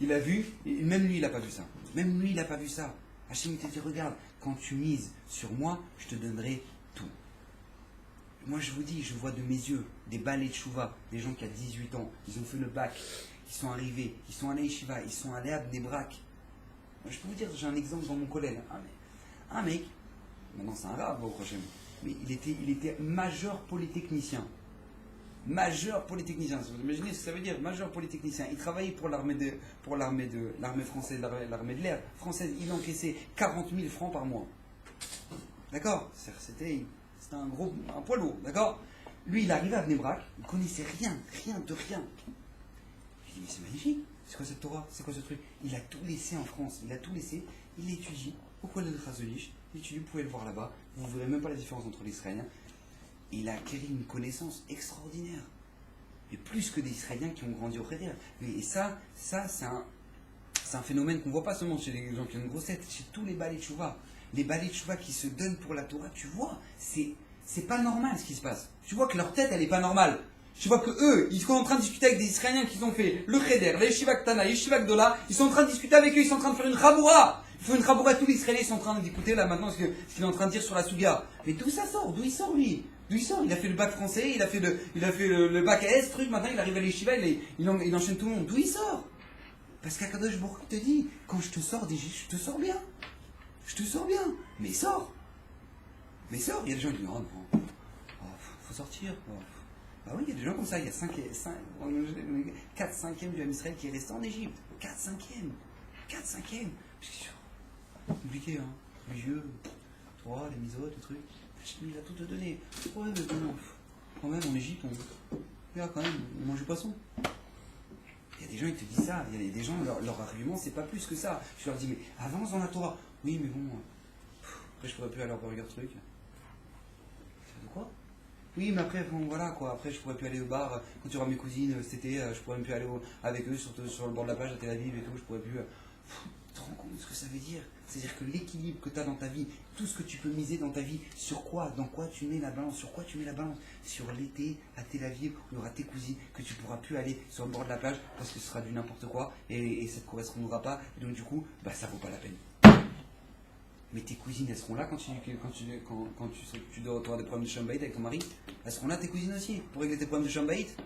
il a vu, et même lui il n'a pas vu ça. Même lui il n'a pas vu ça. Hachem t'a dit, regarde, quand tu mises sur moi, je te donnerai tout. Moi je vous dis, je vois de mes yeux des balais de chouva, des gens qui ont 18 ans, ils ont fait le bac, ils sont arrivés, ils sont allés à Yeshiva, ils sont allés à Bnei Brak. Moi, je peux vous dire, j'ai un exemple dans mon collège. Un mec, maintenant c'est un rab au prochain, mais il était major polytechnicien. Major polytechnicien, vous imaginez ce que ça veut dire, major polytechnicien. Il travaillait pour l'armée française, l'armée de l'air française. Il encaissait 40 000 francs par mois. D'accord? C'était un poids lourd, d'accord? Lui, il arrivait à Bnei Brak, il ne connaissait rien de rien. Je dis, mais c'est magnifique, c'est quoi cette Torah, c'est quoi ce truc? Il a tout laissé en France, il étudie. Pourquoi le Chazonish? Il étudie, vous pouvez le voir là-bas, vous ne verrez même pas la différence entre les Israéliens. Il a acquis une connaissance extraordinaire. Et plus que des Israéliens qui ont grandi au Cheder. Et ça c'est un phénomène qu'on ne voit pas seulement chez les gens qui ont une grosse tête, chez tous les balais de Chouva. Les balais de Chouva qui se donnent pour la Torah, tu vois, c'est pas normal ce qui se passe. Tu vois que leur tête, elle n'est pas normale. Tu vois que eux, ils sont en train de discuter avec des Israéliens qui ont fait le Cheder, les Yeshiva Ktana, les Yeshiva Gdola, ils sont en train de discuter avec eux, ils sont en train de faire une Chaboura. Il faut une Chaboura, tous les Israéliens sont en train d'écouter là maintenant ce qu'il est en train de dire sur la Souga. Mais d'où ça sort? D'où il sort lui? D'où il sort? Il a fait le bac français, il a fait le bac S, truc, maintenant il arrive à l'Yeshiva, il enchaîne tout le monde. D'où il sort? Parce qu'Akadosh Baruch Hu te dit, quand je te sors d'Égypte, je te sors bien. Je te sors bien. Mais sors. Il y a des gens qui disent, oh non, faut sortir. Ah oui, il y a des gens comme ça, il y a 4 5e du Ham Israël qui est resté en Égypte. 4 5e. Compliqué, hein. Les yeux, toi, les misotes, les trucs. Il a tout te donné. Ouais, mais non. quand même, en Égypte, quand même, on mange du poisson. Il y a des gens, ils te disent ça. Il y a des gens, leur argument, c'est pas plus que ça. Je leur dis, mais avance dans la Torah. Oui, mais bon, après, je pourrais plus aller au Burger Truc. De quoi? Oui, mais après, bon, voilà, quoi. Après, je pourrais plus aller au bar. Quand tu auras mes cousines cet été, je pourrais même plus aller avec eux sur le bord de la plage à Tel Aviv et tout. Je pourrais plus. Tu te rends compte de ce que ça veut dire? C'est-à-dire que l'équilibre que tu as dans ta vie, tout ce que tu peux miser dans ta vie, sur quoi? Dans quoi tu mets la balance? Sur quoi tu mets la balance? Sur l'été à Tel Aviv, où il y aura tes cousines, que tu pourras plus aller sur le bord de la plage parce que ce sera du n'importe quoi et ça ne te correspondra pas. Et donc, du coup, ça vaut pas la peine. Mais tes cousines, elles seront là quand tu auras des problèmes de chambaït avec ton mari? Elles seront là, tes cousines aussi, pour régler tes problèmes de chambaït?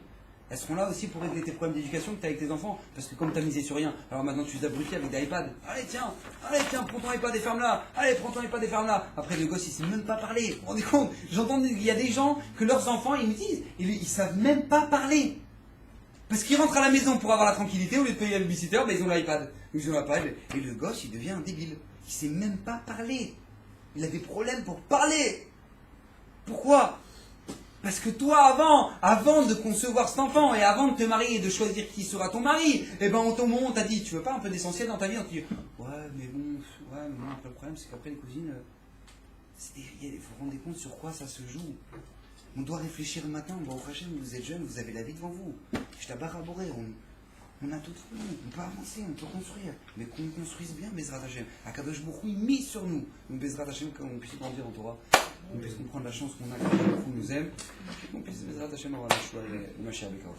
Elles seront là aussi pour régler tes problèmes d'éducation que tu as avec tes enfants. Parce que comme tu as misé sur rien, alors maintenant tu les abrutis avec des iPads. Allez tiens, prends ton iPad et ferme-la. Allez, prends ton iPad et ferme-la. Après le gosse, il ne sait même pas parler. Vous vous rendez compte? J'entends qu'il y a des gens que leurs enfants, ils me disent, ils savent même pas parler. Parce qu'ils rentrent à la maison pour avoir la tranquillité, au lieu de payer un babysitter, ils ont l'iPad. Ils ont l'iPad. Et le gosse, il devient un débile. Il ne sait même pas parler. Il a des problèmes pour parler. Pourquoi? Parce que toi, avant de concevoir cet enfant et avant de te marier et de choisir qui sera ton mari, on t'a dit, tu veux pas un peu d'essentiel dans ta vie? On te dit, ouais, mais bon, après, le problème, c'est qu'après les cousines, il faut vous rendre compte sur quoi ça se joue. On doit réfléchir le matin, au prochain, vous êtes jeune, vous avez la vie devant vous. Je t'abbarre à bourrer, on a tout fait, on peut avancer, on peut construire, mais qu'on construise bien Bezrat Hashem. Akadosh Baruch Hu, il mise sur nous. Donc Bezrat Hashem, qu'on puisse grandir en Torah, qu'on puisse comprendre la chance qu'on a, que Baruch Hu nous aime, et qu'on puisse Bezrat Hashem avoir la choix et le Mashiach Bekar.